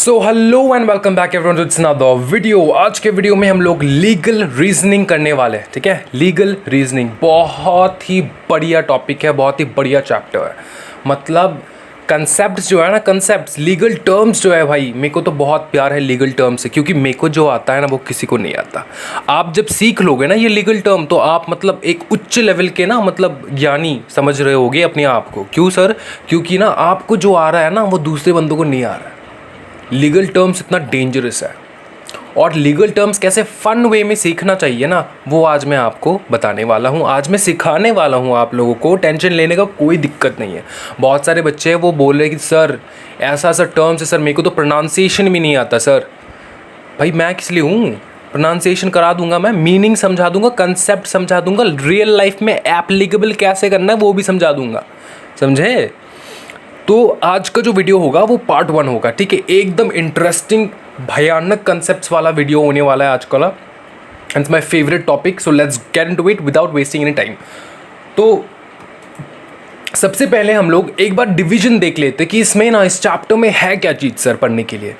So hello and welcome back everyone to it's another video. आज के video में हम लोग लीगल रीजनिंग करने वाले हैं। ठीक है, लीगल रीजनिंग बहुत ही बढ़िया टॉपिक है, बहुत ही बढ़िया चैप्टर है। मतलब कंसेप्ट्स जो है ना, कंसेप्ट्स लीगल टर्म्स जो है भाई, मेरे को तो बहुत प्यार है लीगल टर्म से, क्योंकि मेरे को जो आता है ना वो किसी को नहीं आता। आप जब सीख लोगे ना ये लीगल टर्म तो आप मतलब एक उच्च लेवल के ना मतलब ज्ञानी समझ रहे होगे अपने आप को। क्यों सर? क्योंकि ना आपको जो आ रहा है ना वो दूसरे बंदों को नहीं आ रहा है। लीगल टर्म्स इतना डेंजरस है और लीगल टर्म्स कैसे फ़न वे में सीखना चाहिए ना, वो आज मैं आपको बताने वाला हूँ, आज मैं सिखाने वाला हूँ आप लोगों को। टेंशन लेने का कोई दिक्कत नहीं है। बहुत सारे बच्चे हैं वो बोल रहे हैं कि सर ऐसा ऐसा टर्म्स है सर, मेरे को तो प्रोनाउंसिएशन भी नहीं आता सर। भाई मैं किस लिए हूँ? प्रोनाउंसिएशन करा दूंगा मैं, मीनिंग समझा दूंगा, कंसेप्ट समझा दूंगा, रियल लाइफ में एप्लीकेबल कैसे करना है वो भी समझा दूंगा। समझे? तो आज का जो वीडियो होगा वो पार्ट 1 होगा। ठीक है, एकदम इंटरेस्टिंग भयानक कंसेप्ट्स वाला वीडियो होने वाला है आज का। It's my favourite topic, so let's get into it without wasting any time. तो सबसे पहले हम लोग एक बार डिवीजन देख लेते कि इसमें ना इस चैप्टर में है क्या चीज़ सर पढ़ने के लिए।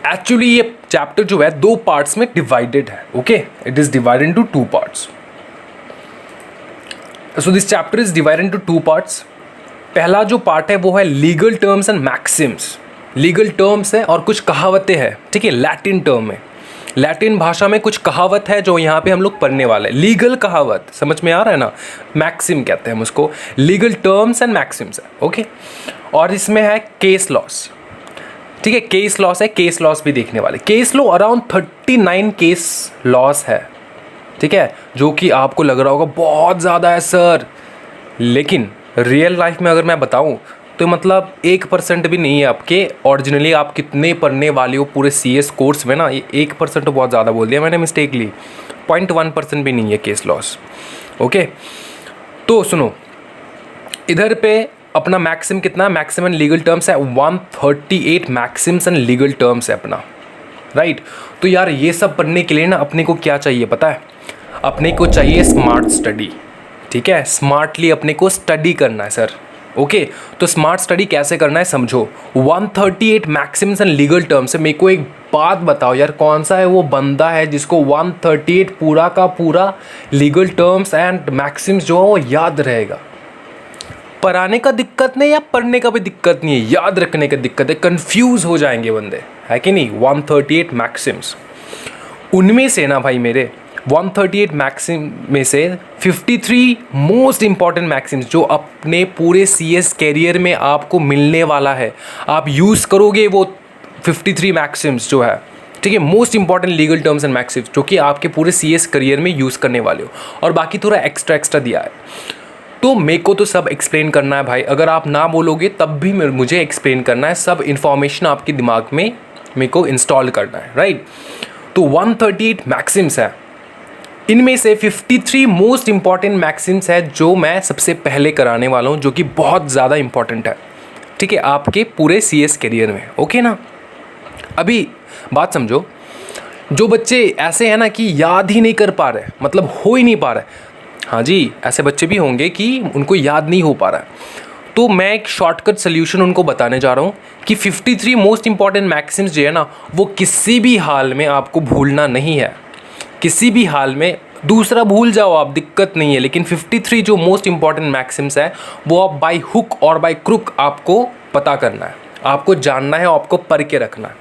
एक्चुअली ये चैप्टर जो है 2 पार्ट्स में डिवाइडेड है। Okay, it is divided into 2 parts. So this chapter is divided into 2 parts. पहला जो पार्ट है वो है legal terms and Maxim's. Legal terms है और कुछ कहावतें हैं। ठीक है, लैटिन टर्म में, लैटिन भाषा में कुछ कहावत है जो यहाँ पे हम लोग पढ़ने वाले हैं। लीगल कहावत समझ में आ रहा है ना, मैक्सिम कहते हैं हम उसको। लीगल टर्म्स एंड मैक्सिम्स है। ओके, और इसमें है केस लॉस। ठीक है, केस लॉस है, केस लॉस भी देखने वाले। Case law around 39 case laws है। ठीक है, जो कि आपको लग रहा होगा बहुत ज़्यादा है सर, लेकिन रियल लाइफ में अगर मैं बताऊं तो मतलब 1% भी नहीं है आपके। ओरिजिनली आप कितने पढ़ने वाले हो पूरे CS कोर्स में ना, ये 1% तो बहुत ज़्यादा बोल दिया मैंने मिस्टेकली, 0.1% भी नहीं है केस लॉस। ओके, तो सुनो, इधर पे अपना मैक्सिम कितना है, मैक्सिम एंड लीगल टर्म्स है 138 मैक्सिम्स एंड लीगल टर्म्स है अपना। राइट, तो यार ये सब पढ़ने के लिए ना अपने को क्या चाहिए पता है? अपने को चाहिए स्मार्ट स्टडी। ठीक है, स्मार्टली अपने को स्टडी करना है सर। ओके, तो स्मार्ट स्टडी कैसे करना है समझो। 138 मैक्सिम्स एंड लीगल टर्म्स है। मेरे को एक बात बताओ यार, कौन सा है वो बंदा है जिसको 138 पूरा का पूरा लीगल टर्म्स एंड मैक्सिम्स जो है वो याद रहेगा? पढ़ाने का दिक्कत नहीं या पढ़ने का भी दिक्कत नहीं है, याद रखने का दिक्कत है। कंफ्यूज हो जाएंगे बंदे, है कि नहीं। 138 मैक्सिम्स, उनमें से ना भाई मेरे 138 मैक्सिम में से 53 मोस्ट इंपॉर्टेंट मैक्सिम्स जो अपने पूरे CS कैरियर में आपको मिलने वाला है, आप यूज़ करोगे वो 53 मैक्सिम्स जो है। ठीक है, most important legal terms and Maxim's जो कि आपके पूरे CS करियर में यूज़ करने वाले हो, और बाकी थोड़ा एक्स्ट्रा दिया है। तो मेरे को तो सब एक्सप्लेन करना है भाई। अगर आप ना बोलोगे तब भी मुझे एक्सप्लेन करना है, सब इन्फॉर्मेशन आपके दिमाग में मेरे को इंस्टॉल करना है। राइट, तो 138 मैक्सिम्स है, इनमें से 53 मोस्ट इंपॉर्टेंट मैक्सिम्स है जो मैं सबसे पहले कराने वाला हूँ, जो कि बहुत ज़्यादा इंपॉर्टेंट है। ठीक है, आपके पूरे CS करियर में। ओके ना, अभी बात समझो। जो बच्चे ऐसे हैं ना कि याद ही नहीं कर पा रहे, मतलब हो ही नहीं पा रहा है, हाँ जी, ऐसे बच्चे भी होंगे कि उनको याद नहीं हो पा रहा है, तो मैं एक शॉर्टकट सोल्यूशन उनको बताने जा रहा हूँ कि 53 मोस्ट इंपॉर्टेंट मैक्सिम्स जो है ना वो किसी भी हाल में आपको भूलना नहीं है। किसी भी हाल में, दूसरा भूल जाओ आप, दिक्कत नहीं है, लेकिन 53 जो मोस्ट इंपॉर्टेंट मैक्सिम्स है वो आप बाय हुक और बाय क्रुक आपको पता करना है, आपको जानना है, आपको पढ़ के रखना है।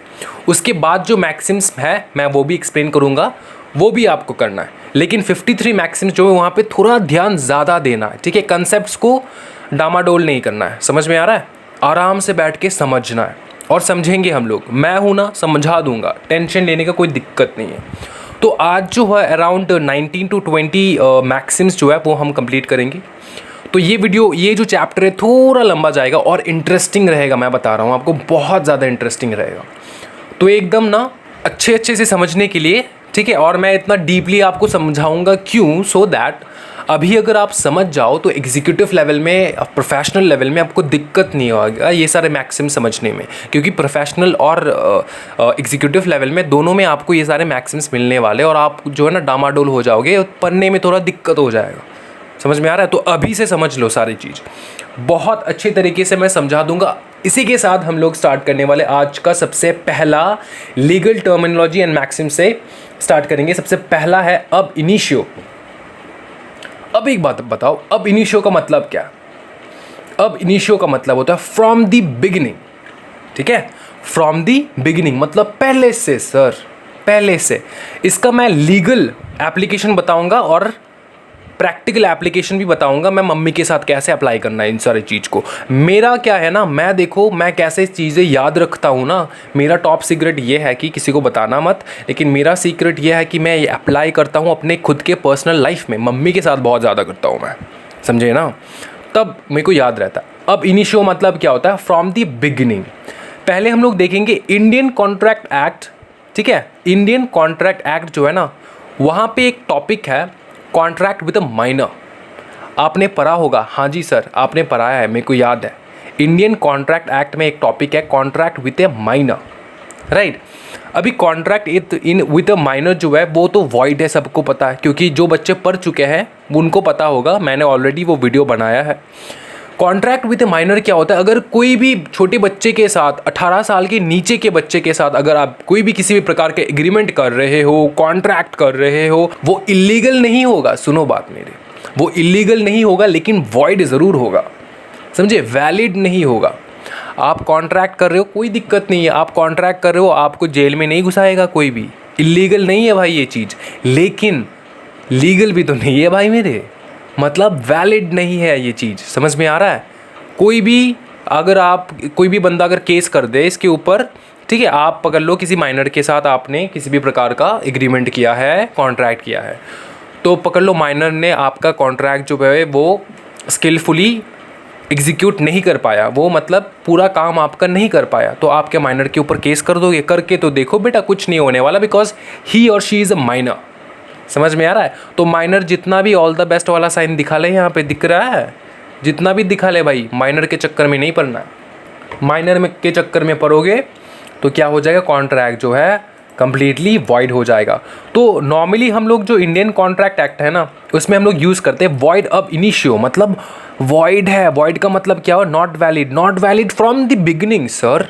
उसके बाद जो मैक्सिम्स है मैं वो भी एक्सप्लेन करूँगा, वो भी आपको करना है, लेकिन 53 मैक्सिम्स जो है वहाँ पे थोड़ा ध्यान ज़्यादा देना है। ठीक है, कंसेप्ट्स को डामाडोल नहीं करना है। समझ में आ रहा है? आराम से बैठ के समझना है, और समझेंगे हम लोग। मैं हूँ ना, समझा दूँगा, टेंशन लेने का कोई दिक्कत नहीं है। तो आज जो है अराउंड 19 to 20 मैक्सिम्स जो है वो हम कंप्लीट करेंगे। तो ये वीडियो, ये जो चैप्टर है थोड़ा लंबा जाएगा और इंटरेस्टिंग रहेगा, मैं बता रहा हूँ आपको, बहुत ज़्यादा इंटरेस्टिंग रहेगा। तो एकदम ना अच्छे से समझने के लिए, ठीक है, और मैं इतना डीपली आपको समझाऊंगा क्यों, सो दैट अभी अगर आप समझ जाओ तो एग्जीक्यूटिव लेवल में, प्रोफेशनल लेवल में आपको दिक्कत नहीं होगा ये सारे मैक्सिम समझने में, क्योंकि प्रोफेशनल और एग्जीक्यूटिव लेवल में दोनों में आपको ये सारे मैक्सिम्स मिलने वाले, और आप जो है ना डामाडोल हो जाओगे, पढ़ने में थोड़ा दिक्कत हो जाएगा। समझ में आ रहा है? तो अभी से समझ लो सारी चीज़, बहुत अच्छे तरीके से मैं समझा दूंगा, इसी के साथ हम लोग स्टार्ट करने वाले आज का सबसे पहला लीगल टर्मिनोलॉजी एंड मैक्सिम से स्टार्ट करेंगे। सबसे पहला है अब इनिशियो। अब एक बात बताओ, अब इनिशियो का मतलब क्या? अब इनिशियो का मतलब होता है फ्रॉम द बिगिनिंग। ठीक है, फ्रॉम द बिगिनिंग मतलब पहले से सर, पहले से। इसका मैं लीगल एप्लीकेशन बताऊंगा और प्रैक्टिकल एप्लीकेशन भी बताऊंगा, मैं मम्मी के साथ कैसे अप्लाई करना है इन सारी चीज़ को। मेरा क्या है ना, मैं देखो मैं कैसे चीज़ें याद रखता हूँ ना, मेरा टॉप सीक्रेट ये है कि किसी को बताना मत, लेकिन मेरा सीक्रेट ये है कि मैं ये अप्लाई करता हूँ अपने खुद के पर्सनल लाइफ में। मम्मी के साथ बहुत ज़्यादा करता हूँ मैं, समझे ना, तब मेरे को याद रहता है। अब इनिशियो मतलब क्या होता है? From the beginning. पहले हम लोग देखेंगे इंडियन कॉन्ट्रैक्ट एक्ट। ठीक है, इंडियन कॉन्ट्रैक्ट एक्ट जो है ना, वहाँ पे एक टॉपिक है कॉन्ट्रैक्ट विद अ माइनर। आपने पढ़ा होगा, हाँ जी सर आपने पढ़ाया है, मेरे को याद है। इंडियन कॉन्ट्रैक्ट एक्ट में एक टॉपिक है contract with a minor, right. अभी contract in with a minor जो है वो तो वॉइड है, सबको पता है, क्योंकि जो बच्चे पढ़ चुके हैं उनको पता होगा, मैंने ऑलरेडी वो वीडियो बनाया है। कॉन्ट्रैक्ट विद ए माइनर क्या होता है? अगर कोई भी छोटे बच्चे के साथ, 18 साल के नीचे के बच्चे के साथ अगर आप कोई भी किसी भी प्रकार के एग्रीमेंट कर रहे हो, कॉन्ट्रैक्ट कर रहे हो, वो इलीगल नहीं होगा। सुनो बात मेरी, वो इलीगल नहीं होगा लेकिन वॉइड ज़रूर होगा, समझे, वैलिड नहीं होगा। आप कॉन्ट्रैक्ट कर रहे हो कोई दिक्कत नहीं है, आप कॉन्ट्रैक्ट कर रहे हो, आपको जेल में नहीं घुसाएगा कोई भी, इलीगल नहीं है भाई ये चीज़, लेकिन लीगल भी तो नहीं है भाई मेरे, मतलब वैलिड नहीं है ये चीज़। समझ में आ रहा है? कोई भी अगर आप, कोई भी बंदा अगर केस कर दे इसके ऊपर, ठीक है, आप पकड़ लो किसी माइनर के साथ आपने किसी भी प्रकार का एग्रीमेंट किया है, कॉन्ट्रैक्ट किया है, तो पकड़ लो माइनर ने आपका कॉन्ट्रैक्ट जो है वो स्किलफुली एग्जीक्यूट नहीं कर पाया, वो मतलब पूरा काम आपका नहीं कर पाया, तो आपके माइनर के ऊपर केस कर दोगे। करके तो देखो बेटा, कुछ नहीं होने वाला, बिकॉज ही और शी इज़ अ माइनर। समझ में आ रहा है? तो माइनर जितना भी ऑल द बेस्ट वाला साइन दिखा ले, यहाँ पे दिख रहा है, जितना भी दिखा ले भाई, माइनर के चक्कर में नहीं पड़ना है। माइनर में के चक्कर में पड़ोगे तो क्या हो जाएगा, कॉन्ट्रैक्ट जो है कंप्लीटली वॉइड हो जाएगा। तो नॉर्मली हम लोग जो इंडियन कॉन्ट्रैक्ट एक्ट है ना, उसमें हम लोग यूज़ करते हैं वॉइड अब इनिशियो, मतलब वॉइड है। वॉइड का मतलब क्या हो? Not valid, not valid from the beginning sir,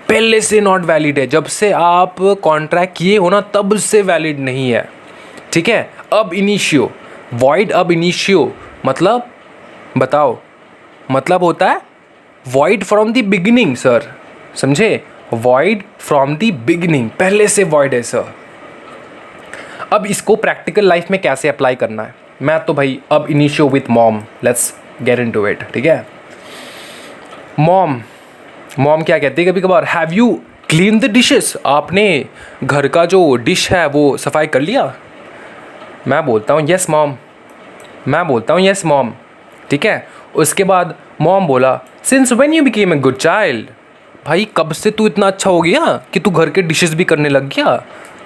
पहले से नॉट वैलिड है, जब से आप कॉन्ट्रैक्ट किए हो ना तब से वैलिड नहीं है। ठीक है, अब इनिशियो, वॉइड अब इनिशियो मतलब बताओ, मतलब होता है void from the beginning sir, समझे, वॉइड फ्रॉम द बिगिनिंग, पहले से वॉइड है सर। अब इसको प्रैक्टिकल लाइफ में कैसे अप्लाई करना है, मैं तो भाई अब initio with mom, let's get into it. ठीक है, मॉम क्या कहती है कभी कभार, have you clean the dishes, आपने घर का जो डिश है वो सफाई कर लिया? मैं बोलता हूँ यस मॉम, मैं बोलता हूँ यस मॉम। ठीक है, उसके बाद मॉम बोला since when you became a good child, भाई कब से तू इतना अच्छा हो गया कि तू घर के डिशेस भी करने लग गया?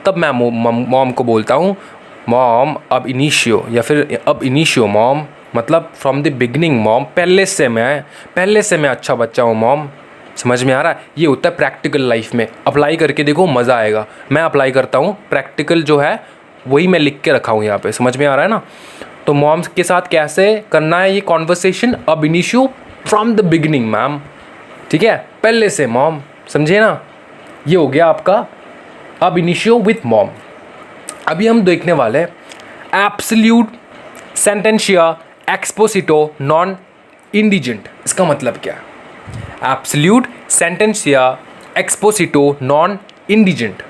तब मैं मॉम को बोलता हूँ मॉम अब इनिशियो, या फिर अब इनिशियो मॉम, मतलब फ्रॉम द बिगनिंग मॉम, पहले से मैं अच्छा बच्चा हूँ मॉम। समझ में आ रहा है? ये होता है प्रैक्टिकल लाइफ में, अप्लाई करके देखो मज़ा आएगा। मैं अप्लाई करता हूँ, प्रैक्टिकल जो है वही मैं लिख के रखा हूँ यहाँ पे। समझ में आ रहा है ना? तो मॉम्स के साथ कैसे करना है ये कॉन्वर्सेशन, अब initio from the beginning ma'am, ठीक है, पहले से मॉम, समझे ना? ये हो गया आपका अब इनिशियो विथ मॉम। अभी हम देखने वाले हैं absolute sententia exposito non indigent. इसका मतलब क्या है? Absolute sententia exposito non indigent,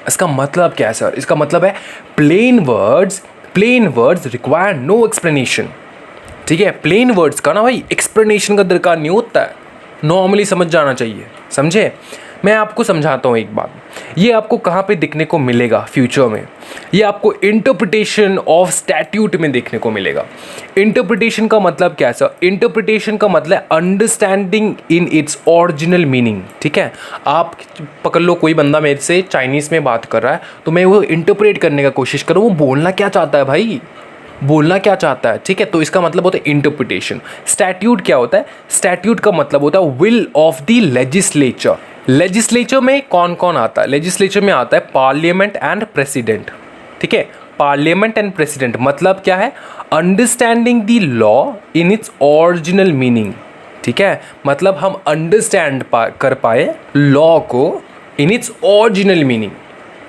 इसका मतलब क्या है सर? इसका मतलब है plain words require no explanation. ठीक है, प्लेन वर्ड्स का ना भाई एक्सप्लेनेशन का दरकार नहीं होता है, नॉर्मली समझ जाना चाहिए, समझे? मैं आपको समझाता हूँ एक बात, ये आपको कहाँ पे दिखने को मिलेगा फ्यूचर में, ये आपको इंटरप्रिटेशन ऑफ स्टैट्यूट में देखने को मिलेगा। इंटरप्रिटेशन का मतलब क्या है सर? इंटरप्रिटेशन का मतलब understanding in its original meaning. ठीक है, आप पकड़ लो कोई बंदा मेरे से चाइनीज़ में बात कर रहा है, तो मैं वो इंटरप्रेट करने का कोशिश करूँ वो बोलना क्या चाहता है भाई, बोलना क्या चाहता है। ठीक है, तो इसका मतलब होता है इंटरप्रिटेशन। स्टैट्यूट क्या होता है? स्टैट्यूट का मतलब होता है will of the legislature. Legislature में कौन कौन आता है? लेजिस्लेचर में आता है पार्लियामेंट एंड प्रेसिडेंट। ठीक है, पार्लियामेंट एंड प्रेसिडेंट मतलब क्या है? Understanding the law in its original meaning. ठीक है, मतलब हम अंडरस्टैंड कर पाए लॉ को इन इट्स ओरिजिनल मीनिंग।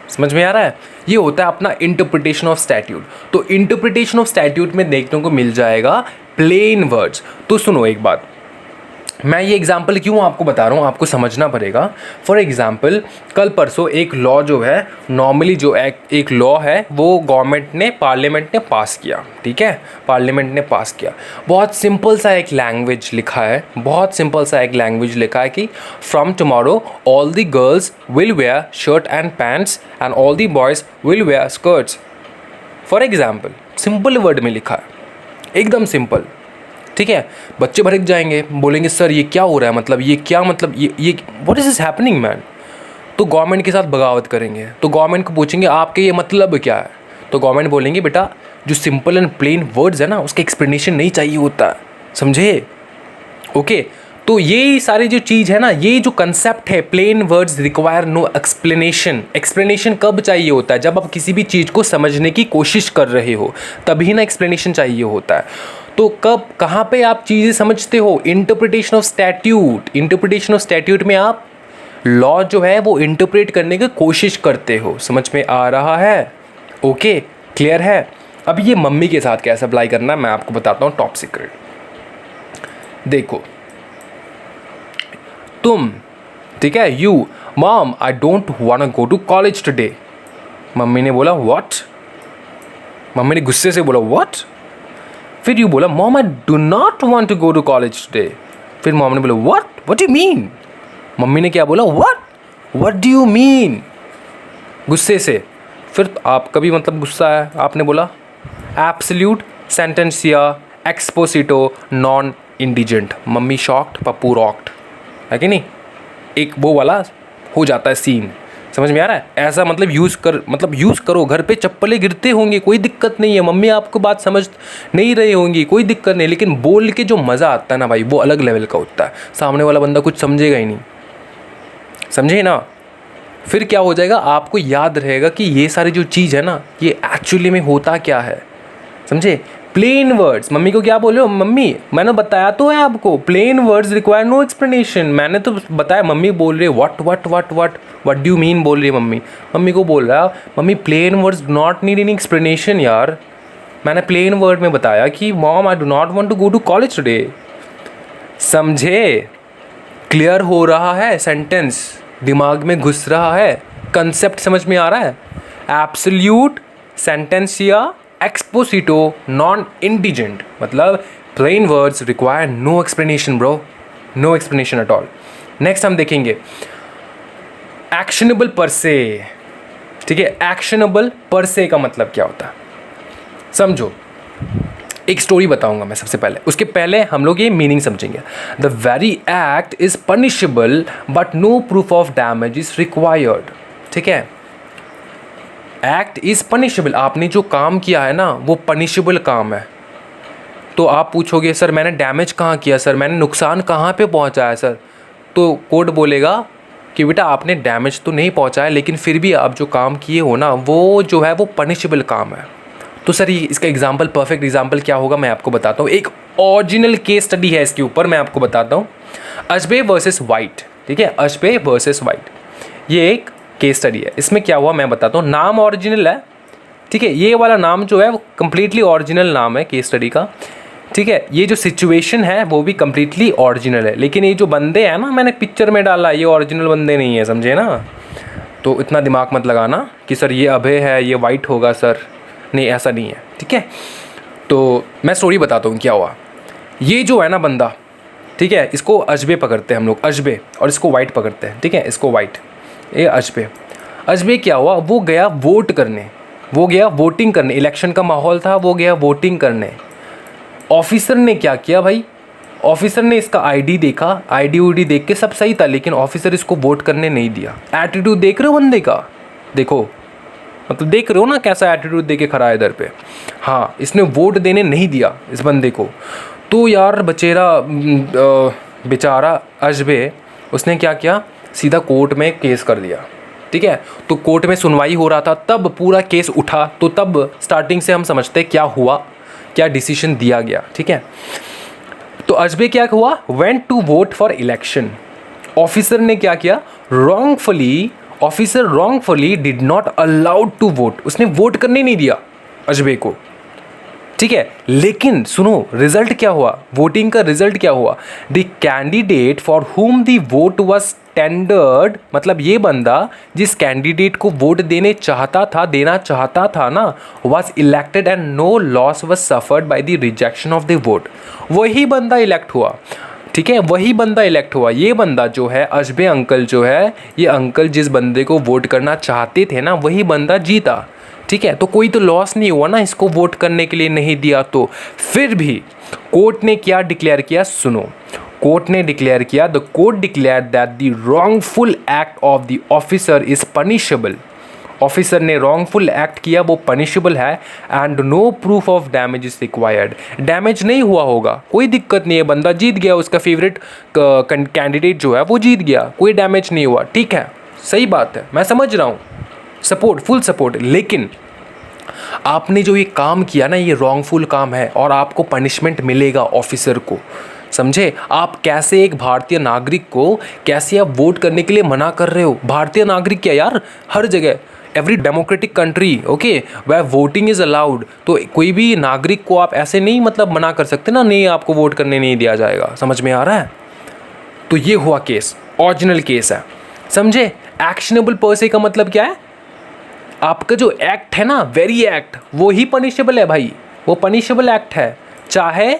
समझ में आ रहा है? ये होता है अपना इंटरप्रिटेशन ऑफ स्टैट्यूट। तो इंटरप्रिटेशन ऑफ स्टैट्यूट में देखने को मिल जाएगा प्लेन वर्ड्स। तो सुनो एक बात, मैं ये एग्जाम्पल क्यों आपको बता रहा हूँ, आपको समझना पड़ेगा। फॉर एग्जाम्पल कल परसों एक लॉ जो है, नॉर्मली जो एक लॉ है वो पार्लियामेंट ने पास किया, ठीक है, पार्लियामेंट ने पास किया। बहुत सिंपल सा एक लैंग्वेज लिखा है, बहुत सिंपल सा एक लैंग्वेज लिखा है कि from tomorrow all the girls will where shirt and pants and all the boys will where skirts. For example simple word में लिखा है, एकदम सिंपल, ठीक है। बच्चे भड़क जाएंगे, बोलेंगे सर ये क्या हो रहा है, मतलब ये क्या, मतलब ये what is this happening man. तो गवर्नमेंट के साथ बगावत करेंगे, तो गवर्नमेंट को पूछेंगे आपके ये मतलब क्या है, तो गवर्नमेंट बोलेंगे बेटा जो सिंपल एंड प्लेन वर्ड्स है ना उसका एक्सप्लेनेशन नहीं चाहिए होता है, समझे? ओके, तो ये सारी जो चीज़ है ना, ये जो कंसेप्ट है plain words require no explanation. Explanation कब चाहिए होता है? जब आप किसी भी चीज़ को समझने की कोशिश कर रहे हो तभी ना एक्सप्लेनेशन चाहिए होता है। तो कब कहाँ पे आप चीज़ें समझते हो? Interpretation of statute. Interpretation of statute में आप लॉ जो है वो इंटरप्रेट करने की कोशिश करते हो। समझ में आ रहा है? ओके, क्लियर है? अब ये मम्मी के साथ कैसे अप्लाई करना है मैं आपको बताता हूँ, टॉप सीक्रेट। देखो तुम, ठीक है, you mom I don't want go to college today. Mummy ने बोला व्हाट, मम्मी ने गुस्से से बोला व्हाट। फिर यू बोला mom I do not want to go to college today. फिर मॉम ने बोला what do you mean. Mummy ने क्या बोला व्हाट डू यू मीन, गुस्से से। फिर आपका भी मतलब गुस्सा है, आपने बोला absolute सेंटेंसिया एक्सपोसिटो non indigent. Mummy shocked, Pappu rocked, है कि नहीं? एक वो वाला हो जाता है सीन, समझ में आ रहा है? ऐसा मतलब यूज़ करो। घर पे चप्पलें गिरते होंगे, कोई दिक्कत नहीं है, मम्मी आपको बात समझ नहीं रही होंगी, कोई दिक्कत नहीं, लेकिन बोल के जो मज़ा आता है ना भाई वो अलग लेवल का होता है। सामने वाला बंदा कुछ समझेगा ही नहीं, समझे ना? फिर क्या हो जाएगा, आपको याद रहेगा कि ये सारी जो चीज़ है ना ये एक्चुअली में होता क्या है, समझे? Plane words. मम्मी को क्या बोल रहे हो? मम्मी मैंने बताया तो है आपको, plain words require no explanation. मैंने तो बताया। मम्मी बोल रही है व्हाट डू यू मीन बोल रही है मम्मी। मम्मी को बोल रहा है mummy plain words not need any explanation यार, मैंने प्लेन वर्ड में बताया कि mom I do not want to go to college today. समझे? क्लियर हो रहा है? सेंटेंस दिमाग में घुस रहा है? कंसेप्ट समझ में आ रहा है? एब्सोल्यूट सेंटेंसिया एक्सपोसिटो नॉन इंडिजेंट, मतलब plain words require no explanation bro, no explanation at all. Next हम देखेंगे एक्शनेबल पर से। ठीक है, एक्शनेबल पर से का मतलब क्या होता है समझो। एक स्टोरी बताऊंगा मैं सबसे पहले, उसके पहले हम लोग ये मीनिंग समझेंगे। The very act is punishable but no proof of damage is required. ठीक है, एक्ट इज़ पनिशेबल, आपने जो काम किया है ना वो पनिशेबल काम है। तो आप पूछोगे सर मैंने डैमेज कहाँ किया, सर मैंने नुकसान कहाँ पे पहुँचाया सर, तो कोर्ट बोलेगा कि बेटा आपने डैमेज तो नहीं पहुँचाया लेकिन फिर भी आप जो काम किए हो ना वो जो है वो पनिशेबल काम है। तो सर ये इसका एग्जाम्पल, परफेक्ट एग्जाम्पल क्या होगा मैं आपको बताता हूँ। एक ओरिजिनल केस स्टडी है इसके ऊपर, मैं आपको बताता हूँ। अजबे वर्सेस वाइट। ठीक है, अजबे वर्सेस वाइट, ये एक केस स्टडी है। इसमें क्या हुआ मैं बताता हूँ। नाम ओरिजिनल है, ठीक है, ये वाला नाम जो है वो कम्प्लीटली ओरिजिनल नाम है केस स्टडी का। ठीक है, ये जो सिचुएशन है वो भी कम्प्लीटली ओरिजिनल है, लेकिन ये जो बंदे हैं ना मैंने पिक्चर में डाला ये ओरिजिनल बंदे नहीं है, समझे ना? तो इतना दिमाग मत लगाना कि सर ये अभय है ये वाइट होगा सर, नहीं ऐसा नहीं है। ठीक है, तो मैं स्टोरी बताता हूँ क्या हुआ। ये जो है ना बंदा, ठीक है, इसको अजबे पकड़ते हैं हम लोग, अजबे, और इसको वाइट पकड़ते हैं। ठीक है, इसको वाइट, ये अजबे। अजबे क्या हुआ, वो गया वोट करने, वो गया वोटिंग करने, इलेक्शन का माहौल था, वो गया वोटिंग करने। ऑफिसर ने क्या किया भाई, ऑफिसर ने इसका आईडी देखा, आईडी उडी देख के सब सही था, लेकिन ऑफिसर इसको वोट करने नहीं दिया। एटीट्यूड देख रहे हो बंदे का, देखो मतलब देख रहे हो ना कैसा एटीट्यूड दे के खड़ा है इधर पे। हाँ, इसने वोट देने नहीं दिया इस बंदे को। तो यार बेचारा अजबे, उसने क्या किया, सीधा कोर्ट में केस कर दिया। ठीक है, तो कोर्ट में सुनवाई हो रहा था तब पूरा केस उठा, तो तब स्टार्टिंग से हम समझते क्या हुआ, क्या डिसीजन दिया गया। ठीक है, तो अजबे क्या हुआ, went to vote for election. Officer ने क्या किया, officer wrongfully did not allowed to vote, उसने वोट करने नहीं दिया अजबे को, ठीक है। लेकिन सुनो रिजल्ट क्या हुआ, वोटिंग का रिजल्ट क्या हुआ, the candidate for whom the vote was tendered, मतलब ये बंदा जिस कैंडिडेट को वोट देना चाहता था ना, was elected and no loss was suffered by the rejection of the vote. वही बंदा इलेक्ट हुआ, ठीक है, वही बंदा इलेक्ट हुआ। ये बंदा जो है अजबे अंकल जो है, ये अंकल जिस बंदे को वोट करना चाहते थे ना, वही बंदा जीता, ठीक है। तो कोई तो लॉस नहीं हुआ ना इसको वोट करने के लिए नहीं दिया तो। फिर भी कोर्ट ने क्या डिक्लेयर किया, सुनो, कोर्ट ने डिक्लेयर किया, the court declare that the wrongful act of the officer is punishable. Officer ने रॉन्गफुल एक्ट किया, वो पनिशेबल है, and no proof of damage is required. Damage नहीं हुआ होगा, कोई दिक्कत नहीं है, बंदा जीत गया, उसका फेवरेट कैंडिडेट जो है वो जीत गया, कोई डैमेज नहीं हुआ, ठीक है, सही बात है, मैं समझ रहा हूँ, सपोर्ट, फुल सपोर्ट। लेकिन आपने जो ये काम किया ना, ये रॉन्गफुल काम है और आपको पनिशमेंट मिलेगा ऑफिसर को, समझे। आप कैसे एक भारतीय नागरिक को कैसे आप वोट करने के लिए मना कर रहे हो। भारतीय नागरिक क्या यार, हर जगह एवरी डेमोक्रेटिक कंट्री, ओके, वह वोटिंग इज़ अलाउड। तो कोई भी नागरिक को आप ऐसे नहीं मतलब मना कर सकते ना, नहीं आपको वोट करने नहीं दिया जाएगा, समझ में आ रहा है। तो ये हुआ केस, ओरिजिनल केस है, समझे। एक्शनेबल पर से का मतलब क्या है, आपका जो एक्ट है ना, वेरी एक्ट, वो ही पनिशेबल है भाई, वो पनिशेबल एक्ट है, चाहे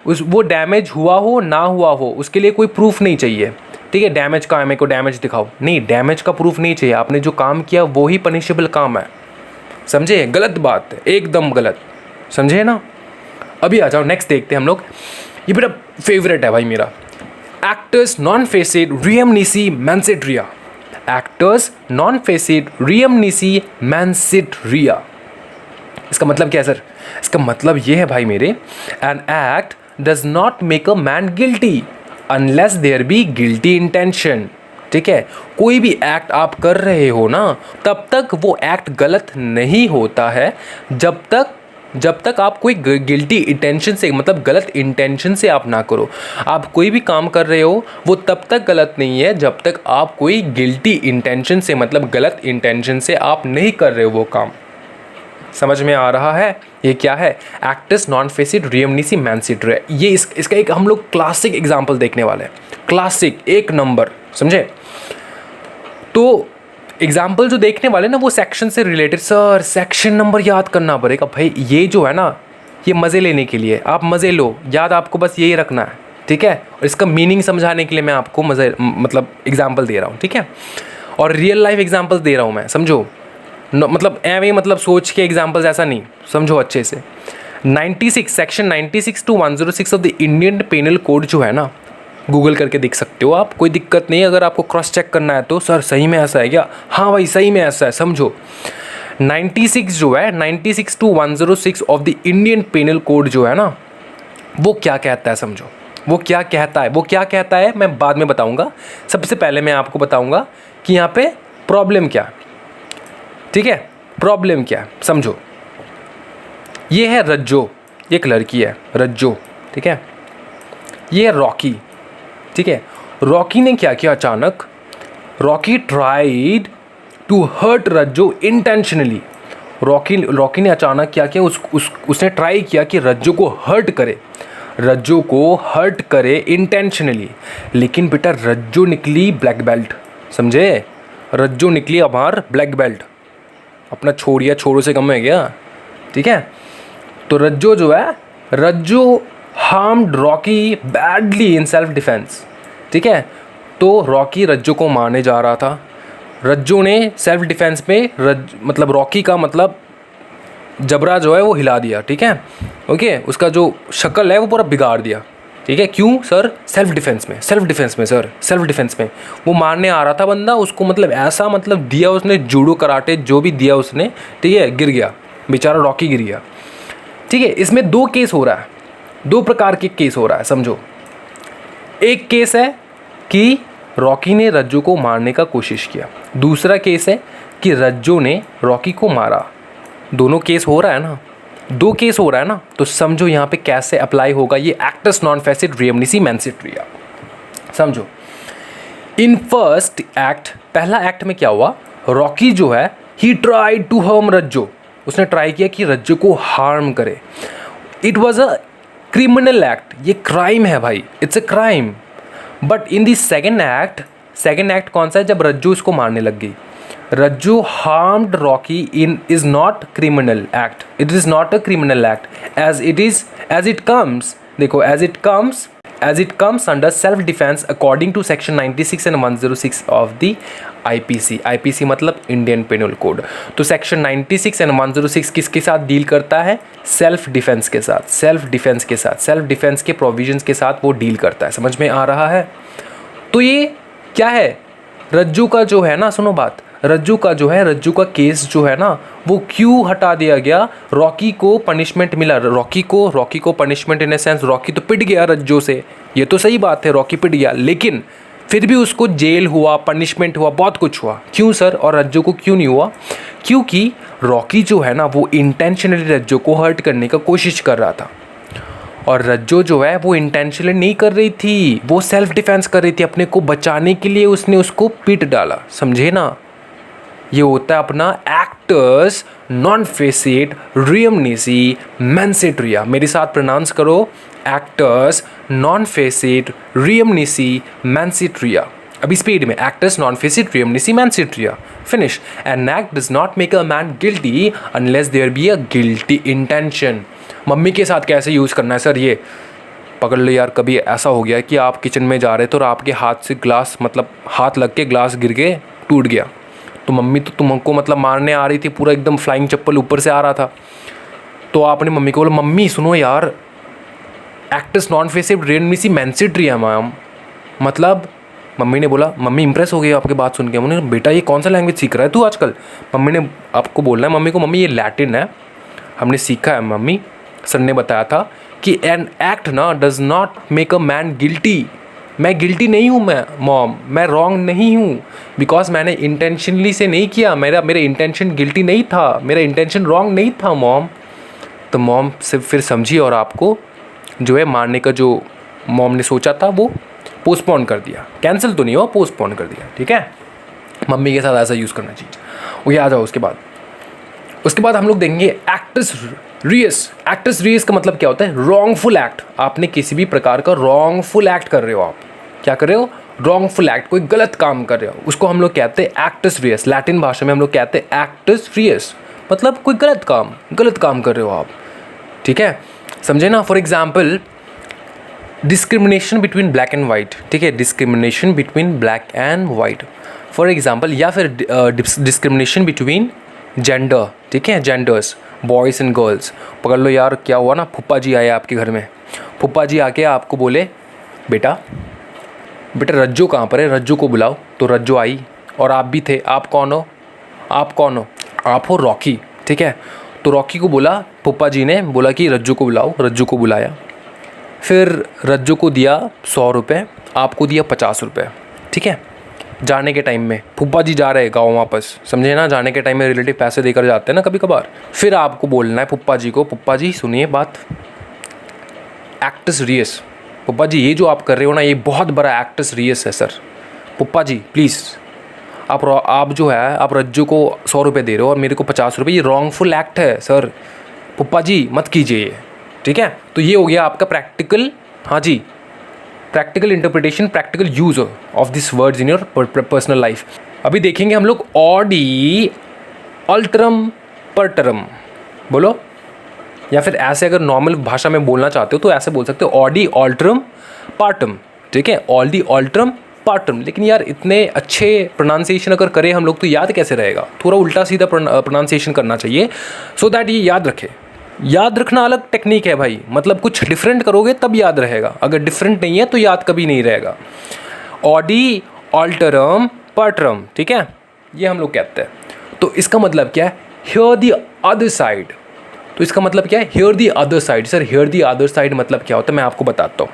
वो डैमेज हुआ हो ना हुआ हो, उसके लिए कोई प्रूफ नहीं चाहिए, ठीक है। डैमेज का है, मेरे को डैमेज दिखाओ, नहीं, डैमेज का प्रूफ नहीं चाहिए, आपने जो काम किया वो ही पनिशेबल काम है, समझे। गलत बात है, एकदम गलत, समझे ना। अभी आ जाओ नेक्स्ट देखते हैं हम लोग, ये मेरा फेवरेट है भाई मेरा, एक्टर्स नॉन फेसिड रियम नीसी मैंसिड रिया। एक्टर्स नॉन फेसिड रियम नीसी मैंसिड रिया, इसका मतलब क्या है सर, इसका मतलब ये है भाई मेरे, an act does not make a man guilty unless there be guilty intention, ठीक है। कोई भी एक्ट आप कर रहे हो ना, तब तक वो एक्ट गलत नहीं होता है जब तक आप कोई गिल्टी इंटेंशन से, मतलब गलत इंटेंशन से आप ना करो। आप कोई भी काम कर रहे हो वो तब तक गलत नहीं है जब तक आप कोई गिल्टी इंटेंशन से, मतलब गलत इंटेंशन से आप नहीं कर रहे हो वो काम, समझ में आ रहा है। ये क्या है, एक्टर्स नॉन फेसिड रियम नीसी मैंसिड रिया। ये इसका एक हम लोग क्लासिक एग्जाम्पल देखने वाले हैं, क्लासिक, एक नंबर, समझे। तो एग्जाम्पल जो देखने वाले ना वो सेक्शन से रिलेटेड, सर सेक्शन नंबर याद करना पड़ेगा भाई, ये जो है ना, ये मज़े लेने के लिए, आप मज़े लो, याद आपको बस यही रखना है, ठीक है। और इसका मीनिंग समझाने के लिए मैं आपको मज़े मतलब एग्जाम्पल दे रहा हूँ, ठीक है, और रियल लाइफ एग्जाम्पल्स दे रहा हूँ मैं, समझो। मतलब एवं मतलब सोच के एग्जाम्पल्स ऐसा नहीं, समझो अच्छे से। 96 section 96 to 106 of the Indian penal code जो है ना, गूगल करके देख सकते हो आप, कोई दिक्कत नहीं। अगर आपको क्रॉस चेक करना है तो सर सही में ऐसा है क्या, हाँ भाई सही में ऐसा है, समझो। 96 जो है, 96 to 106 of the Indian penal code जो है ना, वो क्या कहता है, समझो वो क्या कहता है। वो क्या कहता है मैं बाद में बताऊंगा, सबसे पहले मैं आपको बताऊंगा कि यहाँ पे प्रॉब्लम क्या, ठीक है, प्रॉब्लम क्या है, समझो। ये है रज्जो, एक लड़की है रज्जो, ठीक है, ये है रॉकी, ठीक है। रॉकी ने क्या किया, अचानक Rocky tried to hurt Rajjo intentionally. Rocky ने अचानक क्या किया, उसने ट्राई किया कि रज्जो को हर्ट करे इंटेंशनली। लेकिन बेटा रज्जो निकली ब्लैक बेल्ट, समझे, रज्जो निकली हमार ब्लैक बेल्ट, अपना छोड़ों से कम है क्या, ठीक है। तो रज्जो जो है, Rajjo harmed Rocky badly in self defence, ठीक है। तो रॉकी रज्जो को मारने जा रहा था, रज्जो ने सेल्फ डिफेंस में मतलब रॉकी का मतलब जबड़ा जो है वो हिला दिया, ठीक है, ओके, उसका जो शक्ल है वो पूरा बिगाड़ दिया, ठीक है। क्यों सर, सेल्फ डिफेंस में सर, सेल्फ डिफेंस में वो मारने आ रहा था बंदा, उसको मतलब ऐसा मतलब दिया उसने, जूडो कराटे जो भी दिया उसने, ठीक है, गिर गया बेचारा, रॉकी गिर गया, ठीक है। इसमें दो केस हो रहा है, दो प्रकार के केस हो रहा है, समझो। एक केस है कि रॉकी ने रज्जो को मारने का कोशिश किया, दूसरा केस है कि रज्जो ने रॉकी को मारा। दोनों केस हो रहा है ना, दो केस हो रहा है ना, तो समझो यहाँ पे कैसे अप्लाई होगा ये actus non facit reum nisi mens sit rea. समझो, इन फर्स्ट एक्ट, पहला एक्ट में क्या हुआ, रॉकी जो है he tried to harm Rajjo, उसने ट्राई किया कि रज्जो को हार्म करे। It was a criminal act, ये क्राइम है भाई, it's a crime. But in the second act कौन सा है, जब रज्जू इसको मारने लग गई, Rajju harmed Rocky in is not criminal act, it is not a criminal act as it comes under self defence according to section 96 and 106 of the IPC मतलब Indian penal code. तो सेक्शन 96 एंड 106 किसके साथ deal करता है, self defence के provisions के साथ वो डील करता है। समझ में आ रहा है? तो ये क्या है, रज्जू का जो है ना, सुनो बात, रज्जू का केस जो है ना, वो क्यों हटा दिया गया, रॉकी को पनिशमेंट मिला, रॉकी को punishment in a sense, Rocky तो पिट गया रज्जू से, ये तो सही बात है, रॉकी पिट गया, लेकिन फिर भी उसको जेल हुआ, पनिशमेंट हुआ, बहुत कुछ हुआ। क्यों सर, और रज्जू को क्यों नहीं हुआ? क्योंकि रॉकी जो है ना, वो इंटेंशनली रज्जू को हर्ट करने का कोशिश कर रहा था, और रज्जो जो है वो इंटेंशनली नहीं कर रही थी, वो सेल्फ डिफेंस कर रही थी, अपने को बचाने के लिए उसने उसको पीट डाला। समझे ना? ये होता है अपना actus non facit reum nisi mens sit rea. मेरे साथ प्रोनाउंस करो, actus non facit reum nisi mens sit rea. अभी स्पीड में, actus non facit reum nisi mens sit rea. Finish. An act does not make a man guilty unless there be a guilty intention. Mummy के साथ कैसे use करना है sir, ये पकड़ लो यार। कभी ऐसा हो गया कि आप किचन में जा रहे थे और आपके हाथ से ग्लास, मतलब हाथ लग के ग्लास गिर के टूट गया, तो मम्मी तो तुमको मतलब मारने आ रही थी, पूरा एकदम फ्लाइंग चप्पल ऊपर से आ रहा था, तो आपने मम्मी को बोला, मम्मी सुनो यार, एक्टर्स नॉन फेसिव रियम निसी मेंसिस रिया मैम, मतलब मम्मी ने बोला, मम्मी इंप्रेस हो गई आपकी बात सुन के, उन्होंने, बेटा ये कौन सा लैंग्वेज सीख रहा है तू आजकल? मम्मी ने आपको बोलना है मम्मी को, मम्मी ये लैटिन है, हमने सीखा है मम्मी, सर ने बताया था कि एन एक्ट ना does not make a man guilty. मैं गिल्टी नहीं हूँ मॉम, मैं रॉन्ग नहीं हूँ, बिकॉज मैंने इंटेंशनली से नहीं किया, मेरा इंटेंशन गिल्टी नहीं था, मेरा इंटेंशन रॉन्ग नहीं था मॉम। तो मॉम से फिर समझी और आपको जो है मारने का जो मॉम ने सोचा था वो पोस्टपोन कर दिया, कैंसिल तो नहीं हुआ, पोस्टपोन कर दिया। ठीक है, मम्मी के साथ ऐसा यूज़ करना चाहिए। वो ये आ जाओ, उसके बाद हम लोग देखेंगे एक्टस रियस का मतलब क्या होता है, रॉन्गफुल एक्ट। आपने किसी भी प्रकार का रॉन्गफुल एक्ट कर रहे हो, आप क्या कर रहे हो, रॉन्गफुल एक्ट, कोई गलत काम कर रहे हो, उसको हम लोग कहते हैं एक्टस रियस। लैटिन भाषा में हम लोग कहते हैं एक्टस रियस, मतलब कोई गलत काम कर रहे हो आप। ठीक है, समझे ना? For example, discrimination between black and white. ठीक है, discrimination between black and white for example, या फिर डिस्क्रिमिनेशन बिटवीन जेंडर। ठीक है, जेंडर्स, बॉयज़ एंड गर्ल्स। पकड़ लो यार, क्या हुआ ना, फूफा जी आए आपके घर में, फूफा जी आके आपको बोले, बेटा रज्जो कहाँ पर है, रज्जो को बुलाओ। तो रज्जो आई और आप भी थे। आप कौन हो? आप हो रॉकी। ठीक है, तो रॉकी को बोला, फूफा जी ने बोला कि रज्जो को बुलाओ, रज्जो को बुलाया, फिर रज्जो को दिया 100 रुपये, आपको दिया 50 रुपये। ठीक है, जाने के टाइम में फूफा जी जा रहे गाँव वापस, समझे ना? जाने के टाइम में रिलेटिव पैसे देकर जाते हैं ना कभी कभार। फिर आपको बोलना है फूफा जी को, फूफा जी सुनिए बात, एक्टस रियस, फूफा जी ये जो आप कर रहे हो ना, ये बहुत बड़ा एक्टस रियस है सर। फूफा जी प्लीज़, आप जो है, आप रज्जू को 100 रुपये दे रहे हो और मेरे को 50 रुपये, ये रॉन्गफुल एक्ट है सर, फूफा जी मत कीजिए ये। ठीक है, तो ये हो गया आपका प्रैक्टिकल, हाँ जी, practical interpretation, practical use of this words in your personal life. अभी देखेंगे हम लोग ऑडी अल्टरम पर्टरम, बोलो, या फिर ऐसे अगर नॉर्मल भाषा में बोलना चाहते हो तो ऐसे बोल सकते हो, ऑडी अल्टरम पार्टम। ठीक है, ऑडी अल्टरम पार्टम। लेकिन यार इतने अच्छे प्रोनाउंसिएशन अगर करें हम लोग तो याद कैसे रहेगा, थोड़ा उल्टा सीधा प्रोनाउंसिएशन करना चाहिए, सो दैट ये याद रखे। याद रखना अलग टेक्निक है भाई, मतलब कुछ डिफरेंट करोगे तब याद रहेगा, अगर डिफरेंट नहीं है तो याद कभी नहीं रहेगा। ऑडी अल्टरम पर्टरम, ठीक है, ये हम लोग कहते हैं। तो इसका मतलब क्या है, हियर द अदर साइड। तो इसका मतलब क्या है, here the other side. Sir here the other side मतलब क्या होता है, मैं आपको बताता हूँ।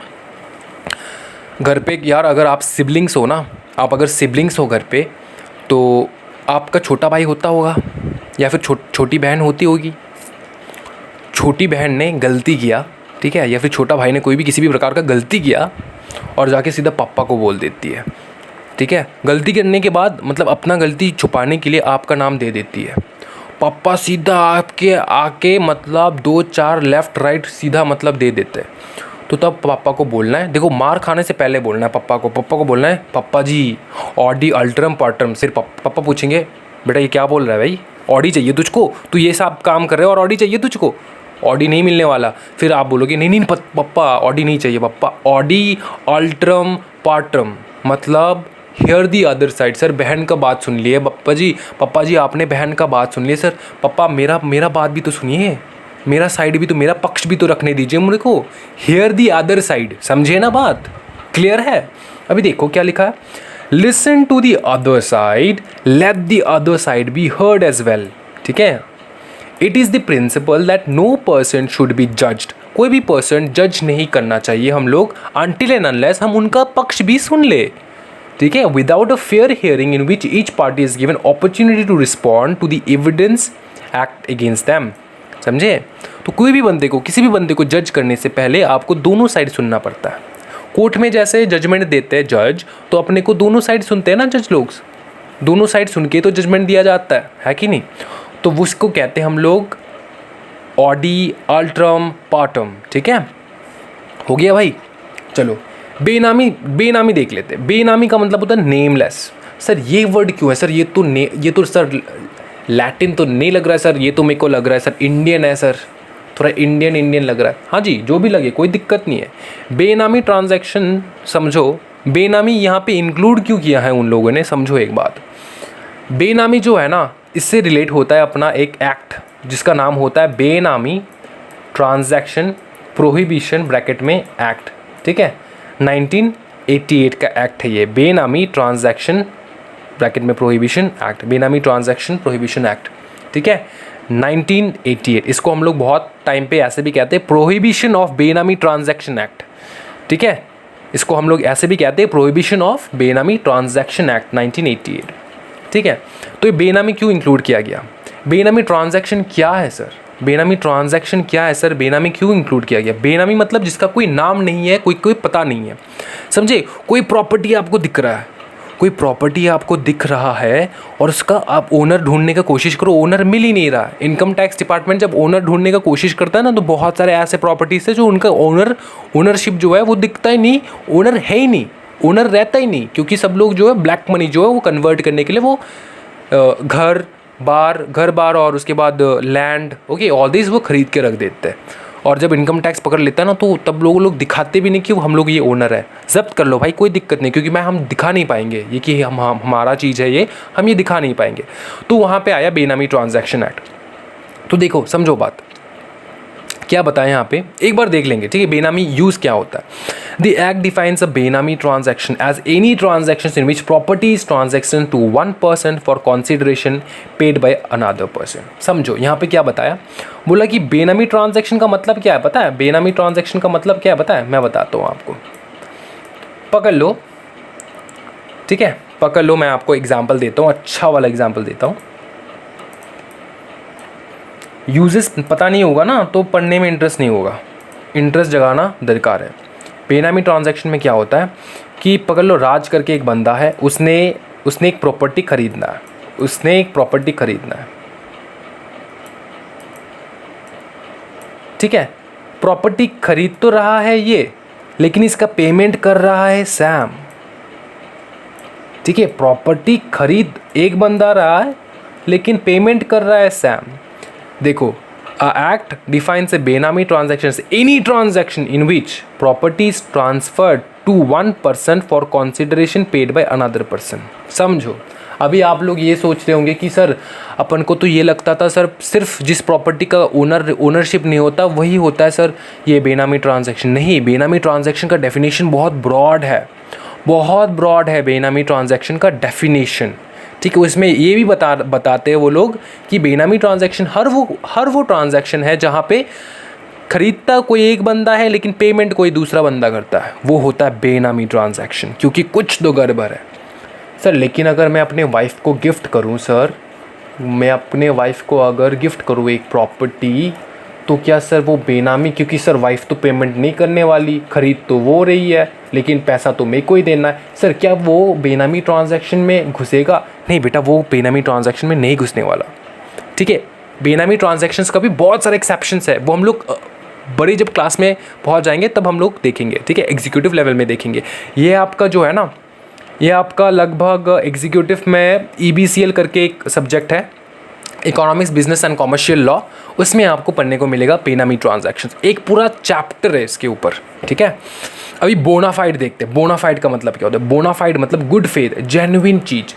घर पे यार अगर आप सिबलिंग्स हो ना, आप अगर सिबलिंग्स हो घर पे, तो आपका छोटा भाई होता होगा या फिर छोटी बहन होती होगी। छोटी बहन ने गलती किया, ठीक है, या फिर छोटा भाई ने कोई भी किसी भी प्रकार का गलती किया और जाके सीधा पापा को बोल देती है, ठीक है। गलती करने के बाद मतलब अपना गलती छुपाने के लिए आपका नाम दे देती है। पापा सीधा आपके आके मतलब 2-4 लेफ़्ट राइट सीधा मतलब दे देते हैं। तो तब पापा को बोलना है, देखो मार खाने से पहले बोलना है पापा को बोलना है, पापा जी ऑडी अल्ट्रम पार्टम। सिर्फ पापा पूछेंगे बेटा ये क्या बोल रहा है भाई, ऑडी चाहिए तुझको, तू ये सब काम कर रहे हो और ऑडी चाहिए तुझको, ऑडी नहीं मिलने वाला। फिर आप बोलोगे नहीं पापा ऑडी नहीं चाहिए पापा, ऑडी अल्ट्रम पार्टम मतलब here the other side. Sir बहन का बात सुन लिए पापा जी आपने बहन का बात सुन लिए। सर पापा मेरा बात भी तो सुनिए, मेरा साइड भी तो, मेरा पक्ष भी तो रखने दीजिए मुझे को, हियर दी अदर साइड। समझे ना बात, क्लियर है। अभी देखो क्या लिखा है, listen to the other side, let the other side be heard as well, ठीक है। It is the principle that no person should be judged, कोई भी पर्सन जज नहीं करना चाहिए हम लोग अनटिल एंड अनलेस हम उनका पक्ष भी सुन ले, ठीक है। Without a fair hearing in which each party is given opportunity to respond to the evidence act against them. समझे। तो कोई भी बंदे को, किसी भी बंदे को जज करने से पहले आपको दोनों साइड सुनना पड़ता है। कोर्ट में जैसे जजमेंट देते हैं जज, तो अपने को दोनों साइड सुनते हैं ना जज लोग, दोनों साइड सुन के तो जजमेंट दिया जाता है कि नहीं। तो उसको कहते हैं हम लोग ऑडी अल्ट्रम पार्टम, ठीक है। हो गया भाई। चलो बेनामी देख लेते हैं। बेनामी का मतलब होता है नेमलेस। सर ये वर्ड क्यों है सर, ये तो सर लैटिन तो नहीं लग रहा है सर, ये तो मेरे को लग रहा है सर इंडियन है सर, थोड़ा इंडियन लग रहा है। हाँ जी जो भी लगे कोई दिक्कत नहीं है। बेनामी ट्रांजैक्शन समझो, बेनामी यहाँ पे इंक्लूड क्यों किया है उन लोगों ने, समझो एक बात। बेनामी जो है ना, इससे रिलेट होता है अपना एक एक्ट जिसका नाम होता है बेनामी ट्रांजैक्शन प्रोहिबिशन ब्रैकेट में एक्ट, ठीक है। 1988 का एक्ट है ये, बेनामी ट्रांजैक्शन ब्रैकेट में प्रोहिबिशन एक्ट, बेनामी ट्रांजैक्शन प्रोहिबिशन एक्ट, ठीक है। 1988 इसको हम लोग बहुत टाइम पे ऐसे भी कहते हैं प्रोहिबिशन ऑफ बेनामी ट्रांजैक्शन एक्ट, ठीक है। इसको हम लोग ऐसे भी कहते हैं प्रोहिबिशन ऑफ बेनामी ट्रांजैक्शन एक्ट 1988, ठीक है। तो ये बेनामी क्यों इंक्लूड किया गया, बेनामी ट्रांजैक्शन क्या है सर, बेनामी ट्रांजैक्शन क्या है सर, बेनामी क्यों इंक्लूड किया गया। बेनामी मतलब जिसका कोई नाम नहीं है, कोई पता नहीं है, समझे। कोई प्रॉपर्टी आपको दिख रहा है, कोई प्रॉपर्टी आपको दिख रहा है और उसका आप ओनर ढूंढने का कोशिश करो, ओनर मिल ही नहीं रहा। इनकम टैक्स डिपार्टमेंट जब ओनर ढूंढने का कोशिश करता है ना, तो बहुत सारे ऐसे प्रॉपर्टीज है जो उनका ओनरशिप जो है वो दिखता ही नहीं, ओनर है ही नहीं, ओनर रहता ही नहीं, क्योंकि सब लोग जो है ब्लैक मनी जो है वो कन्वर्ट करने के लिए वो घर बार और उसके बाद लैंड, ओके, ऑल दिस वो खरीद के रख देते हैं। और जब इनकम टैक्स पकड़ लेता है ना, तो तब लोग दिखाते भी नहीं कि हम लोग ये ओनर है। जब्त कर लो भाई, कोई दिक्कत नहीं, क्योंकि हम दिखा नहीं पाएंगे ये कि हमारा चीज़ है ये, हम ये दिखा नहीं पाएंगे। तो वहाँ पे आया बेनामी ट्रांजैक्शन एक्ट। तो देखो समझो बात क्या बताएं यहाँ पे, एक बार देख लेंगे, ठीक है। बेनामी यूज़ क्या होता है। The act defines a benami transaction as any transaction in which property is transaction to one person for consideration paid by another person. समझो यहाँ पे क्या बताया, बोला कि बेनामी ट्रांजैक्शन का मतलब क्या है पता है, बेनामी ट्रांजैक्शन का मतलब क्या है पता है, मैं बताता हूँ आपको। पकड़ लो, ठीक है, पकड़ लो, मैं आपको एग्जाम्पल देता हूँ, अच्छा वाला एग्जाम्पल देता हूँ। यूजेस पता नहीं होगा ना तो पढ़ने में इंटरेस्ट नहीं होगा, इंटरेस्ट जगाना दरकार है। बेनामी ट्रांजैक्शन में क्या होता है कि पकड़ लो राज करके एक बंदा है, उसने एक प्रॉपर्टी खरीदना है, उसने एक प्रॉपर्टी खरीदना है, ठीक है। प्रॉपर्टी खरीद तो रहा है ये, लेकिन इसका पेमेंट कर रहा है सैम, ठीक है। प्रॉपर्टी खरीद एक बंदा रहा है लेकिन पेमेंट कर रहा है सैम। देखो act defines a benami transactions any transaction in which property is transferred to one person for consideration paid by another person. समझो अभी आप लोग ये सोच रहे होंगे कि सर अपन को तो ये लगता था सर सिर्फ जिस प्रॉपर्टी का ओनरशिप नहीं होता वही होता है सर ये बेनामी ट्रांजैक्शन। नहीं, बेनामी ट्रांजैक्शन का डेफिनेशन बहुत ब्रॉड है बेनामी ट्रांजैक्शन का डेफिनेशन, ठीक है। उसमें ये भी बताते हैं वो लोग कि बेनामी ट्रांजैक्शन हर वो ट्रांजैक्शन है जहाँ पे खरीदता कोई एक बंदा है लेकिन पेमेंट कोई दूसरा बंदा करता है, वो होता है बेनामी ट्रांजैक्शन। क्योंकि कुछ तो गड़बड़ है सर। लेकिन अगर मैं अपने वाइफ को गिफ्ट करूँ सर, मैं अपने वाइफ को अगर गिफ्ट करूँ एक प्रॉपर्टी, तो क्या सर वो बेनामी, क्योंकि सर वाइफ तो पेमेंट नहीं करने वाली, ख़रीद तो वो रही है लेकिन पैसा तो मेरे को ही देना है, सर क्या वो बेनामी ट्रांजैक्शन में घुसेगा? नहीं बेटा, वो बेनामी ट्रांजैक्शन में नहीं घुसने वाला। ठीक है, बेनामी ट्रांजैक्शंस का भी बहुत सारे एक्सेप्शंस है, वो हम लोग बड़ी जब क्लास में पहुंच जाएंगे तब हम लोग देखेंगे। ठीक है, एग्जीक्यूटिव लेवल में देखेंगे। ये आपका जो है ना, ये आपका लगभग एग्जीक्यूटिव में EBCL करके एक सब्जेक्ट है, economics business and commercial law, उसमें आपको पढ़ने को मिलेगा बेनामी ट्रांजैक्शंस, एक पूरा चैप्टर है इसके ऊपर। ठीक है, अभी बोनाफाइड देखते हैं। बोनाफाइड का मतलब क्या होता है? बोनाफाइड मतलब गुड फेथ, जेन्युइन चीज,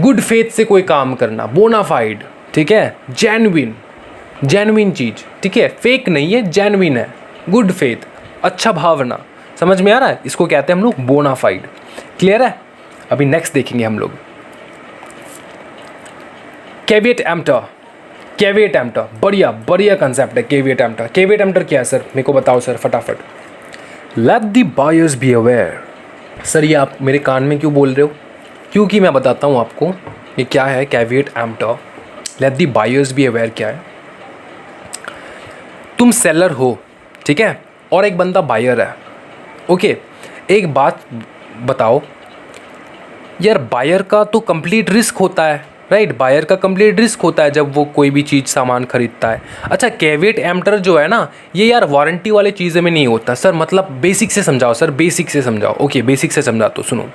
गुड फेथ से कोई काम करना, बोनाफाइड। ठीक है, जेन्युइन चीज। ठीक है, फेक नहीं है, जेन्युइन है, गुड फेथ, अच्छा भावना। समझ में आ रहा है? इसको कहते हैं हम लोग बोनाफाइड। क्लियर है? अभी नेक्स्ट देखेंगे हम लोग कैविएट एम्प्टर। कैविएट एम्प्टर बढ़िया कंसेप्ट है। कैविएट एम्प्टर, कैविएट एम्प्टर क्या है सर? मेरे को बताओ सर फटाफट। Let the buyers be aware. Sir ये आप मेरे कान में क्यों बोल रहे हो? क्योंकि मैं बताता हूँ आपको ये क्या है caveat emptor. Let the buyers be aware क्या है? तुम सेलर हो, ठीक है, और एक बंदा बायर है। ओके, एक बात बताओ यार, बायर का तो कंप्लीट रिस्क होता है, राइट? बायर का कंप्लीट रिस्क होता है जब वो कोई भी चीज़ सामान खरीदता है। अच्छा, कैविएट एम्प्टर जो है ना, ये यार वारंटी वाले चीज़ें में नहीं होता सर। मतलब बेसिक से समझाओ सर, बेसिक से समझाओ। ओके, बेसिक से समझा तो सुनो।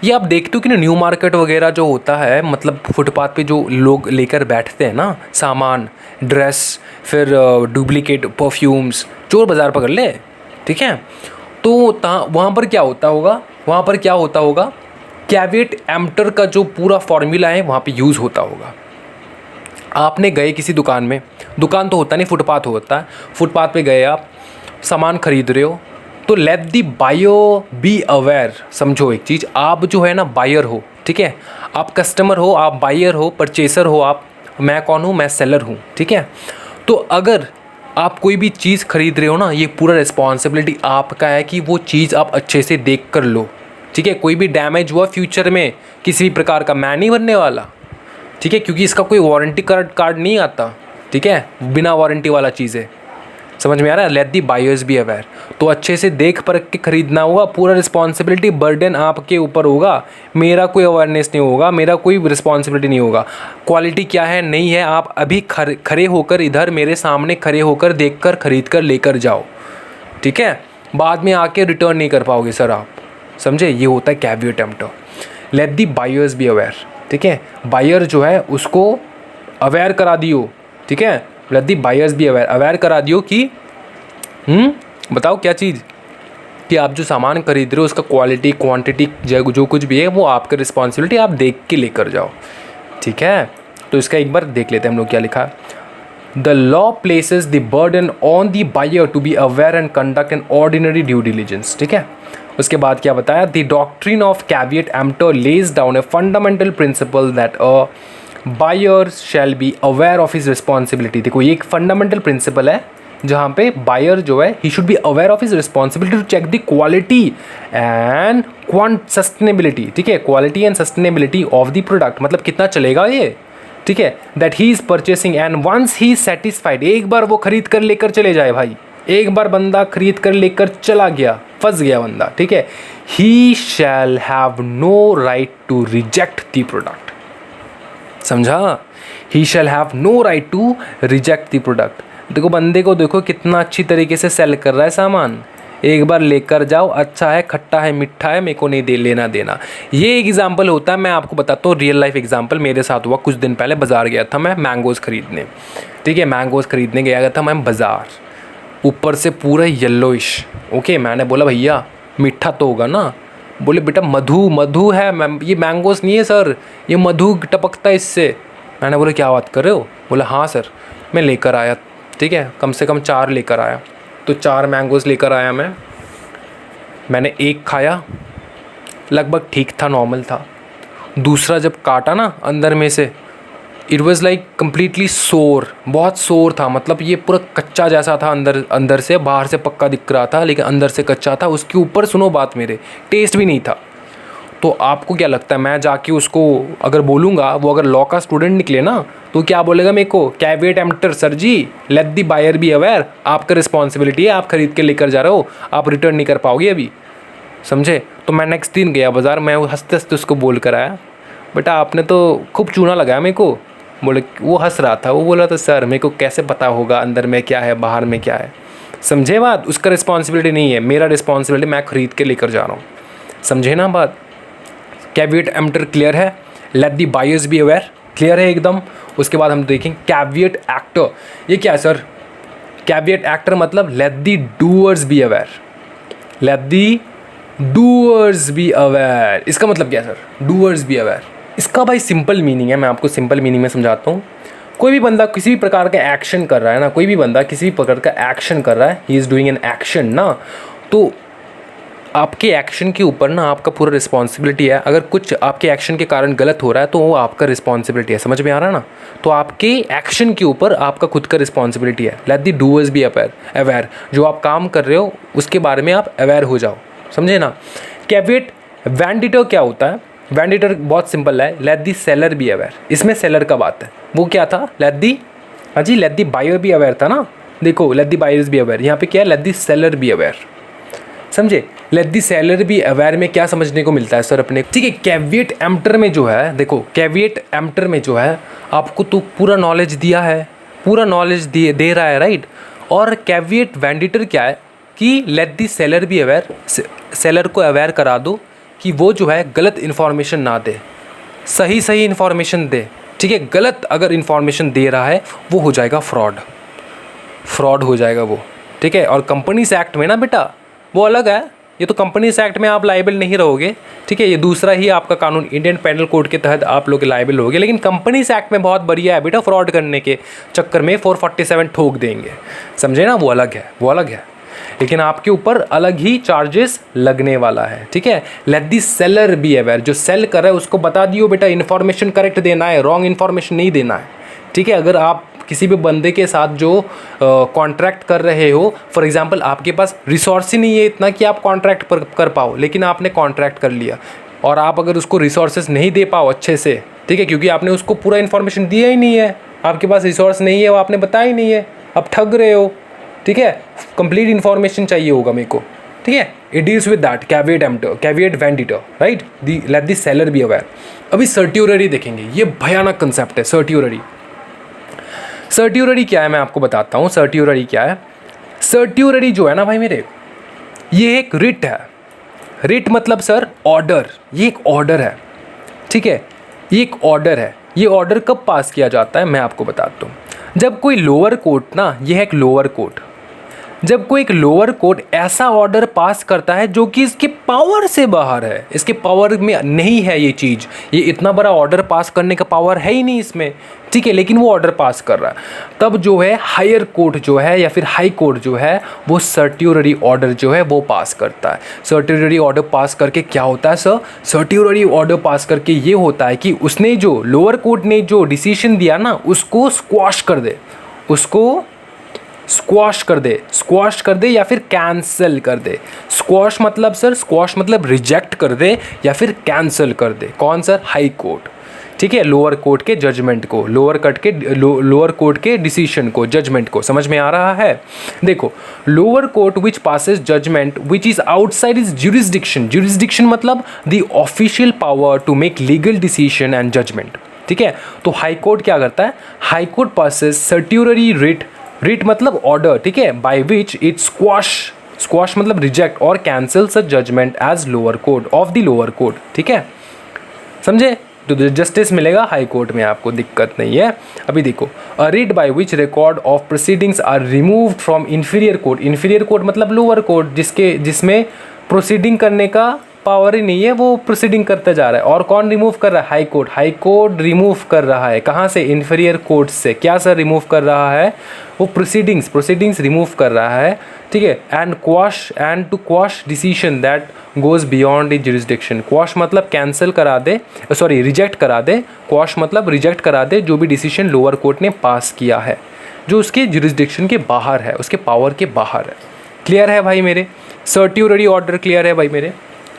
ये आप देखते हो कि ना, न्यू मार्केट वगैरह जो होता है, मतलब फुटपाथ पे जो लोग लेकर बैठते हैं ना सामान, ड्रेस, फिर डुप्लीकेट परफ्यूम्स, चोर बाज़ार पकड़ ले। ठीक है, तो वहाँ पर क्या होता होगा? वहाँ पर क्या होता होगा? कैविएट एम्प्टर का जो पूरा फॉर्मूला है वहाँ पे यूज़ होता होगा। आपने गए किसी दुकान में, दुकान तो होता नहीं, फुटपाथ होता है, फुटपाथ पे गए आप, सामान खरीद रहे हो, तो let the buyer be aware. समझो एक चीज़, आप जो है ना बायर हो, ठीक है, आप कस्टमर हो, आप बायर हो, परचेसर हो आप। मैं कौन हूँ? मैं सेलर हूँ। ठीक है, तो अगर आप कोई भी चीज़ खरीद रहे हो ना, ये पूरा रिस्पॉन्सिबिलिटी आपका है कि वो चीज़ आप अच्छे से देख कर लो। ठीक है, कोई भी डैमेज हुआ फ्यूचर में किसी भी प्रकार का, मैं नहीं बनने वाला। ठीक है, क्योंकि इसका कोई वारंटी कार्ड नहीं आता। ठीक है, बिना वारंटी वाला चीज़ है। समझ में आ रहा है? Let the buyers be aware. तो अच्छे से देख परख के खरीदना होगा, पूरा रिस्पॉन्सिबिलिटी बर्डन आपके ऊपर होगा। मेरा कोई अवेयरनेस नहीं होगा, मेरा कोई रिस्पॉन्सिबिलिटी नहीं होगा। क्वालिटी क्या है नहीं है, आप अभी खड़े होकर, इधर मेरे सामने खड़े होकर देख कर खरीद कर लेकर जाओ। ठीक है, बाद में आके रिटर्न नहीं कर पाओगे सर आप। समझे? ये होता है caveat emptor. Late the buyers be aware. ठीक है, बायर जो है उसको अवेयर करा दियो। ठीक है, let the buyers be aware, aware करा दियो कि बताओ क्या चीज़, कि आप जो सामान खरीद रहे हो उसका क्वालिटी, क्वांटिटी, जो कुछ भी है वो आपका रिस्पॉन्सिबिलिटी, आप देख के लेकर जाओ। ठीक है, तो इसका एक बार देख लेते हैं हम लोग क्या लिखा है। The law places the burden on the buyer to be aware and conduct an ordinary due diligence. ठीक है, उसके बाद क्या बताया? The doctrine of caveat emptor lays down a fundamental principle that a buyer shall be aware of his responsibility. देखो, ये एक fundamental principle है जहाँ पे बायर जो है ही should be aware of his responsibility to check the quality and sustainability. ठीक है, quality and sustainability of the product, मतलब कितना चलेगा ये। ठीक है, that he is purchasing and once he satisfied, एक बार वो खरीद कर लेकर चले जाए भाई, एक बार बंदा खरीद कर लेकर चला गया, फंस गया बंदा। ठीक है, he shall have no right to reject the product. समझा? He shall have no right to reject the product. देखो बंदे को, देखो कितना अच्छी तरीके से सेल कर रहा है सामान, एक बार लेकर जाओ, अच्छा है, खट्टा है, मीठा है, मेरे को नहीं लेना देना। ये एग्जाम्पल होता है, मैं आपको बताता हूँ रियल लाइफ एग्जाम्पल मेरे साथ हुआ। कुछ दिन पहले बाज़ार गया था मैं मैंगोज़ खरीदने। ठीक है, मैंगोज़ खरीदने गया था मैं बाज़ार, ऊपर से पूरा येलोइश। ओके, मैंने बोला भैया मीठा तो होगा ना? बोले बेटा मधु है, ये मैंगोज़ नहीं है सर, ये मधु टपकता है इससे। मैंने बोला क्या बात कर रहे हो? बोला हाँ सर, मैं लेकर आया। ठीक है, कम से कम 4 लेकर आया, तो 4 मैंगोज़ लेकर आया मैंने एक खाया, लगभग ठीक था, नॉर्मल था। दूसरा जब काटा ना अंदर में से, इट वॉज़ लाइक कम्प्लीटली सोर, बहुत सोर था, मतलब ये पूरा कच्चा जैसा था, अंदर से, बाहर से पक्का दिख रहा था लेकिन अंदर से कच्चा था। उसके ऊपर सुनो बात मेरे, टेस्ट भी नहीं था। तो आपको क्या लगता है, मैं जाके उसको अगर बोलूँगा, वो अगर लॉ का स्टूडेंट निकले ना, तो क्या बोलेगा मेरे को, caveat emptor sir ji, let the buyer be aware, आपका रिस्पॉन्सिबिलिटी है, आप खरीद के लेकर जा रहे हो, आप रिटर्न नहीं कर पाओगे अभी, समझे। तो मैं नेक्स्ट दिन गया बाज़ार, मैं हंसते हंसते उसको बोल कर आया, बेटा आपने तो खूब चूना लगाया मेरे को। बोले, वो हंस रहा था, वो बोल रहा था सर मेरे को कैसे पता होगा अंदर में क्या है बाहर में क्या है, समझे बात। उसका रिस्पॉन्सिबिलिटी नहीं है, मेरा रिस्पॉन्सिबिलिटी, मैं खरीद के लेकर जा रहा हूँ, समझे ना बात। कैविएट एम्प्टर क्लियर है, let the buyers be aware clear है एकदम। उसके बाद हम देखेंगे कैविएट एक्टर, ये क्या है सर। कैविएट एक्टर मतलब let the doers be aware, let the doers be aware, इसका मतलब क्या है सर, डूअर्स बी अवेयर। इसका भाई सिंपल मीनिंग है, मैं आपको सिंपल मीनिंग में समझाता हूँ। कोई भी बंदा किसी भी प्रकार का एक्शन कर रहा है ना, कोई भी बंदा किसी भी प्रकार का एक्शन कर रहा है, he is doing an action ना, तो आपके एक्शन के ऊपर ना आपका पूरा रिस्पॉन्सिबिलिटी है। अगर कुछ आपके एक्शन के कारण गलत हो रहा है तो वो आपका रिस्पॉन्सिबिलिटी है, समझ में आ रहा है ना। तो आपके एक्शन के ऊपर आपका खुद का रिस्पॉन्सिबिलिटी है। Let the doers be aware, जो आप काम कर रहे हो उसके बारे में आप अवेयर हो जाओ, समझे ना। कैविएट वेंडिटर क्या होता है, वेंडिटर बहुत सिंपल है, let the seller be aware. इसमें सेलर का बात है, वो क्या था, लेट दी, हाँ जी, let the buyer be aware था ना। देखो let the buyers be aware, यहाँ पे क्या है, let the seller be aware, समझे। Let the seller be aware में क्या समझने को मिलता है सर अपने, ठीक है। कैविएट एम्प्टर में जो है, देखो कैविएट एम्प्टर में जो है आपको तो पूरा नॉलेज दिया है, पूरा नॉलेज दे रहा है, राइट। और कैविएट वेंडिटर क्या है कि late the seller be aware, seller को अवेयर करा दो कि वो जो है गलत इन्फॉर्मेशन ना दे, सही सही इन्फॉर्मेशन दे, ठीक है। गलत अगर इन्फॉर्मेशन दे रहा है वो हो जाएगा फ्रॉड हो जाएगा वो, ठीक है। और कंपनीज एक्ट में ना बेटा वो अलग है, ये तो कंपनीज एक्ट में आप लाइबल नहीं रहोगे, ठीक है। ये दूसरा ही आपका कानून, इंडियन पेनल कोड के तहत आप लोग लाइबल होगे। लेकिन कंपनीज एक्ट में बहुत बढ़िया है बेटा, फ्रॉड करने के चक्कर में 447 ठोक देंगे, समझे ना, वो अलग है, वो अलग है। लेकिन आपके ऊपर अलग ही चार्जेस लगने वाला है, ठीक है। Let the seller be aware, जो सेल कर रहा है उसको बता दियो बेटा इन्फॉर्मेशन करेक्ट देना है, रॉन्ग इन्फॉर्मेशन नहीं देना है, ठीक है। अगर आप किसी भी बंदे के साथ जो कॉन्ट्रैक्ट कर रहे हो, फॉर एग्जांपल आपके पास रिसोर्स ही नहीं है इतना कि आप कॉन्ट्रैक्ट कर पाओ, लेकिन आपने कॉन्ट्रैक्ट कर लिया और आप अगर उसको रिसोर्सेज नहीं दे पाओ अच्छे से, ठीक है, क्योंकि आपने उसको पूरा इन्फॉर्मेशन दिया ही नहीं है, आपके पास रिसोर्स नहीं है, वो आपने बताया ही नहीं है, आप ठग रहे हो, ठीक है। कंप्लीट इन्फॉर्मेशन चाहिए होगा मेरे को, ठीक है। It deals with that caveat emptor, caveat venditor, right. The let the seller be aware. अभी सर्ट्यूररी देखेंगे, ये भयानक कंसेप्ट है सर्ट्यूररी। सर्ट्यूररी क्या है मैं आपको बताता हूँ। सर्ट्यूररी क्या है, सर्ट्यूररी जो है ना भाई मेरे, ये एक रिट है। रिट मतलब सर ऑर्डर, ये एक ऑर्डर है, ठीक है, ये एक ऑर्डर है। ये ऑर्डर कब पास किया जाता है मैं आपको बताता हूँ। जब कोई लोअर कोर्ट ना, ये है एक लोअर कोर्ट, जब कोई एक लोअर कोर्ट ऐसा ऑर्डर पास करता है जो कि इसके पावर से बाहर है, इसके पावर में नहीं है ये चीज़, ये इतना बड़ा ऑर्डर पास करने का पावर है ही नहीं इसमें, ठीक है, लेकिन वो ऑर्डर पास कर रहा है, तब जो है हायर कोर्ट जो है या फिर हाई कोर्ट जो है वो सर्ट्यूररी ऑर्डर जो है वो पास करता है। सर्ट्यूररी ऑर्डर पास करके क्या होता है सर, सर्ट्यूररी ऑर्डर पास करके ये होता है कि उसने जो लोअर कोर्ट ने जो डिसीजन दिया ना उसको स्क्वॉश कर दे, उसको स्क्वॉश कर दे या फिर कैंसिल कर दे। स्क्वॉश मतलब सर, स्क्वॉश मतलब रिजेक्ट कर दे या फिर कैंसिल कर दे। कौन सर, हाई कोर्ट, ठीक है, लोअर कोर्ट के जजमेंट को, लोअर कोर्ट के डिसीजन को, जजमेंट को। समझ में आ रहा है। देखो, lower court which passes judgement which is outside is jurisdiction, jurisdiction मतलब the official power to make legal decision and judgement, ठीक है। तो हाई कोर्ट क्या करता है, high court passes certiorari writ, writ मतलब ऑर्डर, ठीक है, बाय विच इट स्क्वॉश मतलब रिजेक्ट और cancels a judgement as lower court of the lower court, ठीक है, समझे। तो जस्टिस मिलेगा हाई कोर्ट में, आपको दिक्कत नहीं है। अभी देखो, a writ by which record of proceedings are removed from inferior court, inferior court मतलब लोअर कोर्ट, जिसमें प्रोसीडिंग करने का पावर ही नहीं है, वो प्रोसीडिंग करता जा रहा है। और कौन रिमूव कर रहा है, high court, high court remove कर रहा है, कहाँ से, इन्फीरियर कोर्ट से। क्या सर रिमूव कर रहा है, वो प्रोसीडिंग्स रिमूव कर रहा है, ठीक है। And to quash decision that goes beyond the jurisdiction, quash मतलब कैंसिल करा दे, सॉरी रिजेक्ट करा दे, क्वॉश मतलब रिजेक्ट करा दे जो भी डिसीजन लोअर कोर्ट ने पास किया है, जो उसके जुरिसडिक्शन के बाहर है, उसके पावर के बाहर है। क्लियर है भाई मेरे, सर्ट्यूररी ऑर्डर क्लियर है भाई मेरे।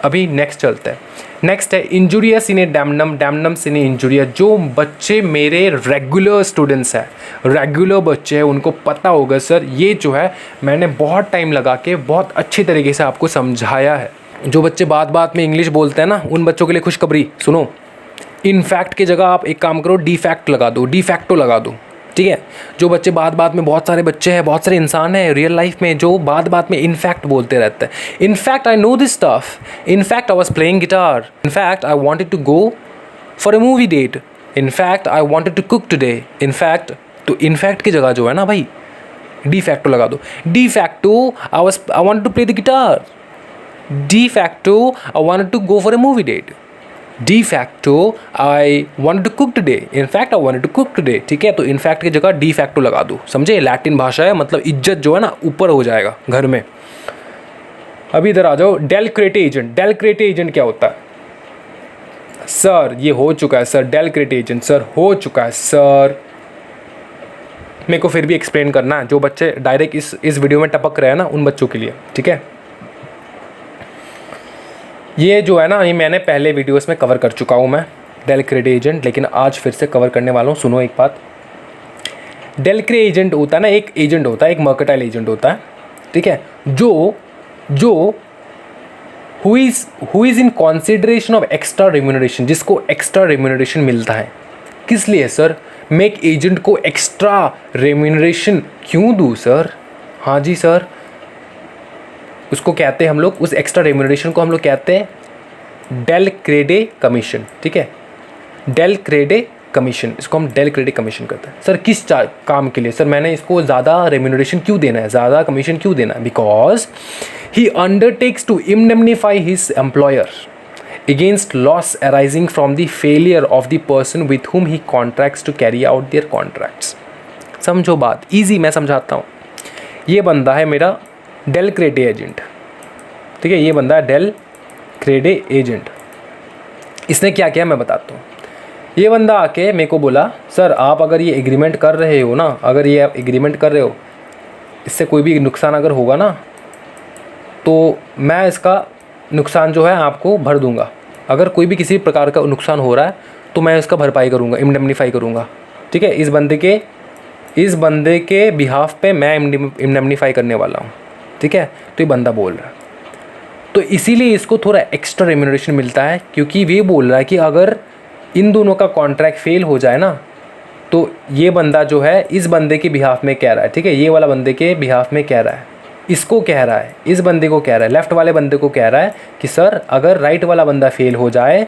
अभी नेक्स्ट चलता है, नेक्स्ट है इंजुरिया सिने डैमनम, डैमनम सिने इंजुरिया। जो बच्चे मेरे रेगुलर स्टूडेंट्स हैं, रेगुलर बच्चे हैं, उनको पता होगा सर ये जो है मैंने बहुत टाइम लगा के बहुत अच्छी तरीके से आपको समझाया है। जो बच्चे बात बात में इंग्लिश बोलते हैं ना, उन बच्चों के लिए खुशखबरी सुनो, इनफैक्ट की जगह आप एक काम करो, डिफैक्ट लगा दो, डिफैक्टो लगा दो, ठीक है। जो बच्चे बात बात में, बहुत सारे बच्चे हैं, बहुत सारे इंसान हैं रियल लाइफ में जो बात बात में इनफैक्ट बोलते रहते हैं। In fact I know this stuff, in fact I was playing guitar, in fact I wanted to go for a movie date, in fact I wanted to cook today, in fact. तो इनफैक्ट की जगह जो है ना भाई डिफैक्टो लगा दो। De facto I wanted to play the guitar, de facto I wanted to go for a movie date, de facto I wanted to cook today, in fact I wanted to cook today, ठीक है। तो in fact की जगह de facto लगा दो, समझे। Latin भाषा है, मतलब इज्जत जो है ना ऊपर हो जाएगा घर में। अभी इधर आ जाओ, डेल क्रेटे एजेंट। डेल क्रेटे एजेंट क्या होता है सर? ये हो चुका है सर, डेल क्रेटे एजेंट सर हो चुका है सर। मेरे को फिर भी एक्सप्लेन करना है, जो बच्चे डायरेक्ट इस वीडियो में टपक रहे हैं ना उन बच्चों के लिए, ठीक है। ये जो है ना, ये मैंने पहले वीडियोस में कवर कर चुका हूँ मैं, डेल क्रेटे एजेंट, लेकिन आज फिर से कवर करने वाला हूँ। सुनो एक बात, डेल क्रे एजेंट होता है ना, एक एजेंट होता है, एक मर्केटाइल एजेंट होता है, ठीक है, जो who is in consideration of extra remuneration, जिसको एक्स्ट्रा रेम्यूनरेशन मिलता है। किस लिए सर? मैं एक एजेंट को एक्स्ट्रा रेम्यूनरेशन क्यों दूँ सर? हाँ जी सर, उसको कहते हैं हम लोग, उस एक्स्ट्रा रेम्यूनरेशन को हम लोग कहते हैं डेल क्रेटे कमीशन, ठीक है। डेल क्रेटे कमीशन, इसको हम डेल क्रेटे कमीशन करते हैं। सर किस काम के लिए? सर मैंने इसको ज़्यादा रेम्यूनरेशन क्यों देना है, ज़्यादा कमीशन क्यों देना है? Because he undertakes to indemnify his employer against loss arising from the failure of the person with whom he contracts to carry out their contracts। समझो बात, इजी मैं समझाता हूँ। ये बंदा है मेरा डेल क्रेटे एजेंट, ठीक है, ये बंदा है डेल क्रेटे एजेंट। इसने क्या किया मैं बताता हूँ। ये बंदा आके मेरे को बोला, सर आप अगर ये एग्रीमेंट कर रहे हो ना, अगर ये आप एग्रीमेंट कर रहे हो, इससे कोई भी नुकसान अगर होगा ना तो मैं इसका नुकसान जो है आपको भर दूंगा। अगर कोई भी किसी प्रकार का नुकसान हो रहा है तो मैं इसका भरपाई करूंगा, इंडेमनीफाई करूंगा, ठीक है। इस बंदे के बिहाफ पे मैं इंडेमनीफाई करने वाला हूँ, ठीक है। तो ये बंदा बोल रहा है, तो इसीलिए इसको थोड़ा एक्स्ट्रा रेम्यूनरेशन मिलता है, क्योंकि ये बोल रहा है कि अगर इन दोनों का कॉन्ट्रैक्ट फेल हो जाए ना तो ये बंदा जो है इस बंदे के बिहाफ में कह रहा है, ठीक है, ये वाला बंदे के बिहाफ में कह रहा है, इसको कह रहा है, इस बंदे को कह रहा है, लेफ़्ट वाले बंदे को कह रहा है कि सर अगर राइट वाला बंदा फेल हो जाए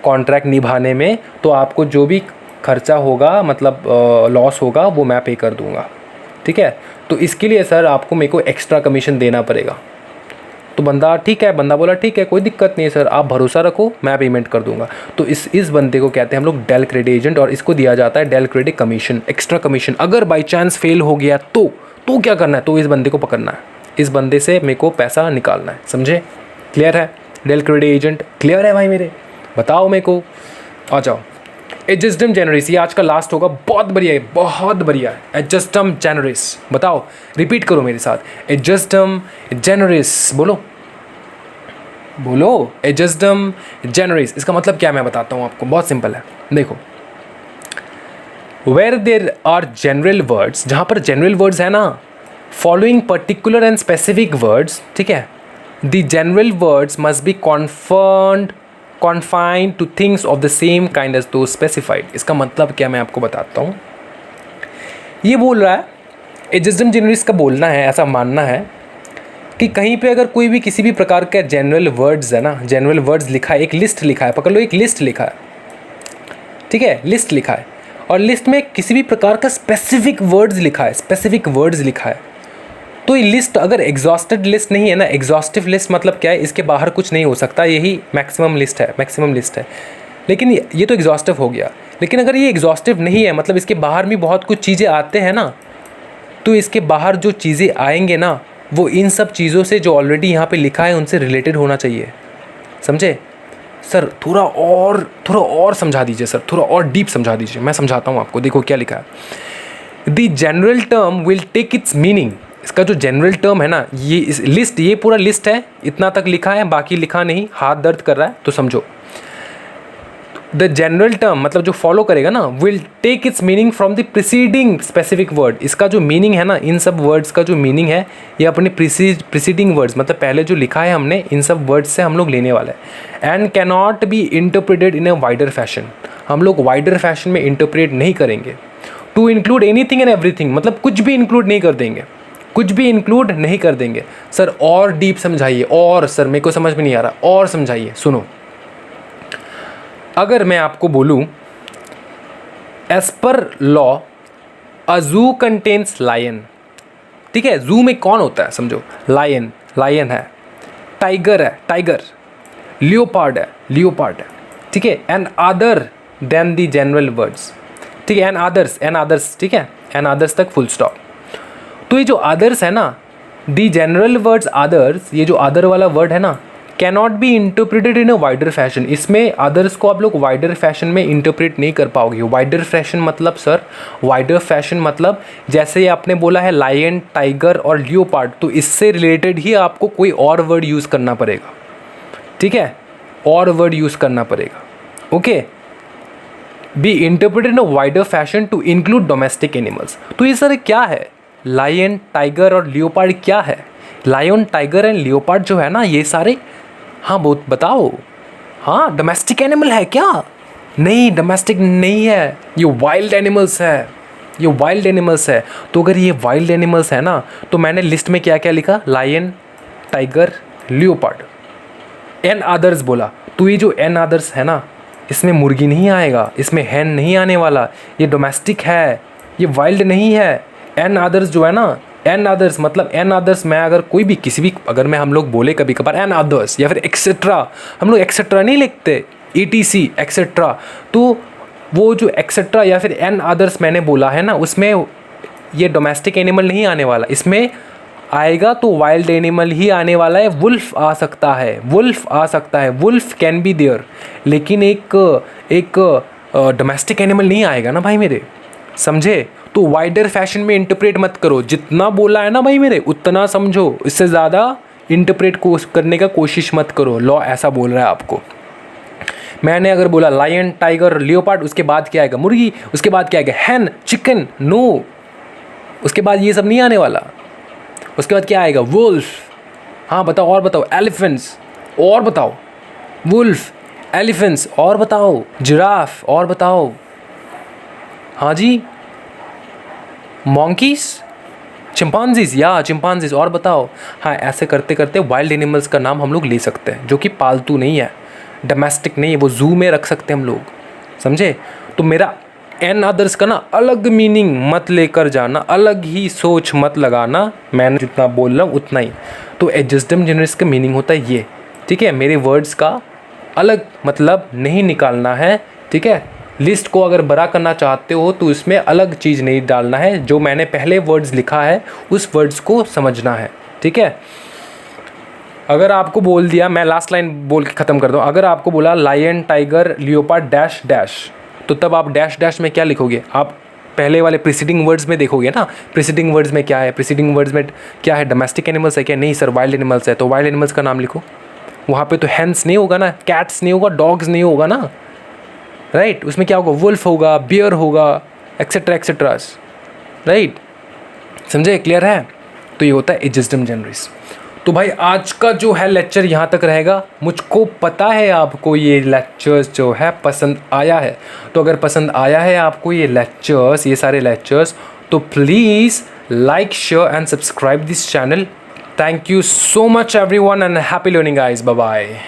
कॉन्ट्रैक्ट निभाने में तो आपको जो भी खर्चा होगा, मतलब लॉस होगा, वो मैं पे कर दूंगा, ठीक है। तो इसके लिए सर आपको मेरे को एक्स्ट्रा कमीशन देना पड़ेगा। तो बंदा ठीक है, बंदा बोला ठीक है कोई दिक्कत नहीं है सर, आप भरोसा रखो मैं पेमेंट कर दूंगा। तो इस बंदे को कहते हैं हम लोग डेल क्रेटे एजेंट, और इसको दिया जाता है डेल क्रेटे कमीशन, एक्स्ट्रा कमीशन। अगर बाई चांस फेल हो गया तो क्या करना है? तो इस बंदे को पकड़ना है, इस बंदे से मेरे को पैसा निकालना है, समझे? क्लियर है? डेल क्रेटे एजेंट क्लियर है भाई मेरे? बताओ मेरे को, आ जाओ। एडजस्टम जेनरिस, ये आज का लास्ट होगा, बहुत बढ़िया है, बहुत बढ़िया है। एडजस्टम जेनरिस, बताओ, रिपीट करो मेरे साथ, एडजस्टम जेनरिस, बोलो बोलो, एडजस्टम जेनरिस। इसका मतलब क्या मैं बताता हूँ आपको, बहुत सिंपल है, देखो। Where there are general words, जहाँ पर जनरल वर्ड्स है ना, following particular and specific words, ठीक है, the general words must be confined to things of the same kind as those specified. इसका मतलब क्या मैं आपको बताता हूँ। ये बोल रहा है, एडजस्टम जेनरिस का बोलना है, ऐसा मानना है कि कहीं पे अगर कोई भी किसी भी प्रकार का जनरल वर्ड्स है ना, जनरल वर्ड्स लिखा है, एक लिस्ट लिखा है, पकड़ लो एक लिस्ट लिखा है, ठीक है, लिस्ट लिखा है, और लिस्ट में किसी भी प्रकार का स्पेसिफिक वर्ड्स लिखा है, स्पेसिफिक वर्ड्स लिखा है, तो ये लिस्ट अगर एग्जॉस्टेड लिस्ट नहीं है ना, एग्जॉस्टिव लिस्ट मतलब क्या है, इसके बाहर कुछ नहीं हो सकता, यही मैक्सिमम लिस्ट है, मैक्सिमम लिस्ट है। लेकिन ये तो एग्जॉस्टिव हो गया, लेकिन अगर ये एग्जॉस्टिव नहीं है, मतलब इसके बाहर भी बहुत कुछ चीज़ें आते हैं ना, तो इसके बाहर जो चीज़ें आएंगे ना वो इन सब चीज़ों से जो ऑलरेडी यहाँ पे लिखा है उनसे रिलेटेड होना चाहिए, समझे? सर थोड़ा और समझा दीजिए सर, थोड़ा और डीप समझा दीजिए। मैं समझाता हूँ आपको, देखो क्या लिखा है। The general term will take its meaning, इसका जो जनरल टर्म है ना, ये इस लिस्ट, ये पूरा लिस्ट है, इतना तक लिखा है, बाकी लिखा नहीं, हाथ दर्द कर रहा है तो समझो। द जनरल टर्म मतलब जो फॉलो करेगा ना will take its meaning from the preceding specific word. इसका जो मीनिंग है ना, इन सब वर्ड्स का जो मीनिंग है ये अपने प्रिसीडिंग वर्ड्स मतलब पहले जो लिखा है हमने इन सब वर्ड्स से हम लोग लेने वाला है। And cannot be interpreted in a wider fashion, हम लोग वाइडर फैशन में इंटरप्रेट नहीं करेंगे। To include anything and everything मतलब कुछ भी इंक्लूड नहीं कर देंगे, कुछ भी इंक्लूड नहीं कर देंगे। सर और डीप समझाइए, और सर मेरे को समझ में नहीं आ रहा, और समझाइए। सुनो, अगर मैं आपको बोलूं एज पर लॉ अ जू कंटेन्स लायन, ठीक है, जू में कौन होता है समझो, लायन, लायन है, टाइगर है, टाइगर, लियोपार्ड है, लियोपार्ड है, ठीक है, and other than the general words, ठीक है, एंड अदर्स, ठीक है, एंड अदर्स तक फुल स्टॉप। तो ये जो अदर्स है ना, दी जनरल वर्ड्स अदर्स, ये जो अदर वाला वर्ड है ना, cannot be interpreted in a wider fashion, इसमें अदर्स को आप लोग वाइडर फैशन में इंटरप्रेट नहीं कर पाओगे। वाइडर फैशन मतलब सर, वाइडर फैशन मतलब जैसे आपने बोला है लायन, टाइगर और लियोपार्ड, तो इससे रिलेटेड ही आपको कोई और वर्ड यूज़ करना पड़ेगा, ठीक है, और वर्ड यूज़ करना पड़ेगा। Okay, be interpreted in a wider fashion to include domestic animals. तो ये सर क्या है, लायन, टाइगर और लियोपार्ड क्या है? लायन, टाइगर एंड लियोपार्ड जो है ना ये सारे, हाँ बहुत बताओ, हाँ डोमेस्टिक एनिमल है क्या? नहीं, डोमेस्टिक नहीं है, ये वाइल्ड एनिमल्स है, ये वाइल्ड एनिमल्स है। तो अगर ये वाइल्ड एनिमल्स है ना, तो मैंने लिस्ट में क्या क्या लिखा, lion, tiger, leopard, and others बोला। तो ये जो एन अदर्स है ना, इसमें मुर्गी नहीं आएगा, इसमें हैन नहीं आने वाला, ये डोमेस्टिक है, ये वाइल्ड नहीं है। एन अदर्स जो है ना, एन अदर्स मतलब एन अदर्स, मैं अगर कोई भी किसी भी, अगर मैं हम लोग बोले कभी कभार एन अदर्स या फिर एक्सेट्रा, हम लोग एक्सेट्रा नहीं लिखते, ETC एक्सेट्रा, तो वो जो एक्सेट्रा या फिर एन अदर्स मैंने बोला है ना, उसमें ये डोमेस्टिक एनिमल नहीं आने वाला, इसमें आएगा तो वाइल्ड एनिमल ही आने वाला है। वुल्फ आ सकता है, वुल्फ आ सकता है, वुल्फ कैन बी देयर, लेकिन एक डोमेस्टिक एनिमल नहीं आएगा ना भाई मेरे, समझे? तो वाइडर फैशन में इंटरप्रेट मत करो, जितना बोला है ना भाई मेरे उतना समझो, इससे ज़्यादा इंटरप्रेट करने का कोशिश मत करो। लॉ ऐसा बोल रहा है आपको। मैंने अगर बोला लायन, टाइगर, लियोपार्ड, उसके बाद क्या आएगा, मुर्गी, उसके बाद क्या आएगा, हैन, चिकन, नो, उसके बाद ये सब नहीं आने वाला। उसके बाद क्या आएगा, वुल्फ, हाँ बताओ, और बताओ, एलिफेंट्स, और बताओ, वुल्फ, एलिफेंट्स, और बताओ, जिराफ, और बताओ, हाँ जी, मॉन्कीज, चिंपांजीज, या चिंपांजीज, और बताओ। हाँ, ऐसे करते करते वाइल्ड एनिमल्स का नाम हम लोग ले सकते हैं, जो कि पालतू नहीं है, डोमेस्टिक नहीं है, वो जू में रख सकते हैं हम लोग, समझे? तो मेरा एन अदर्स का ना अलग मीनिंग मत लेकर जाना, अलग ही सोच मत लगाना, मैंने जितना बोल रहा हूँ उतना ही। तो एडजस्टम जनरस का मीनिंग होता है ये, ठीक है, मेरे वर्ड्स का अलग मतलब नहीं निकालना है, ठीक है। लिस्ट को अगर बड़ा करना चाहते हो तो इसमें अलग चीज़ नहीं डालना है, जो मैंने पहले वर्ड्स लिखा है उस वर्ड्स को समझना है, ठीक है। अगर आपको बोल दिया, मैं लास्ट लाइन बोल के ख़त्म कर दूँ, अगर आपको बोला lion, tiger, leopard dash dash, तो तब आप डैश डैश में क्या लिखोगे? आप पहले वाले प्रीसीडिंग वर्ड्स में देखोगे ना, प्रीसीडिंग वर्ड्स में क्या है, प्रीसीडिंग वर्ड्स में क्या है, डोमेस्टिक एनिमल्स है क्या? नहीं सर, वाइल्ड एनिमल्स है, तो वाइल्ड एनिमल्स का नाम लिखो। वहाँ पे तो हैंस नहीं होगा ना, कैट्स नहीं होगा, डॉग्स नहीं होगा ना, राइट? उसमें क्या होगा, वुल्फ होगा, बियर होगा, एक्सेट्रा एक्सेट्रास, राइट? समझे? क्लियर है? तो ये होता है एडजस्टम जनरस। तो भाई आज का जो है लेक्चर यहाँ तक रहेगा। मुझको पता है आपको ये लेक्चर्स जो है पसंद आया है, तो अगर पसंद आया है आपको ये लेक्चर्स, ये सारे लेक्चर्स, तो please like, share and subscribe this channel. Thank you so much everyone and happy learning guys, bye bye.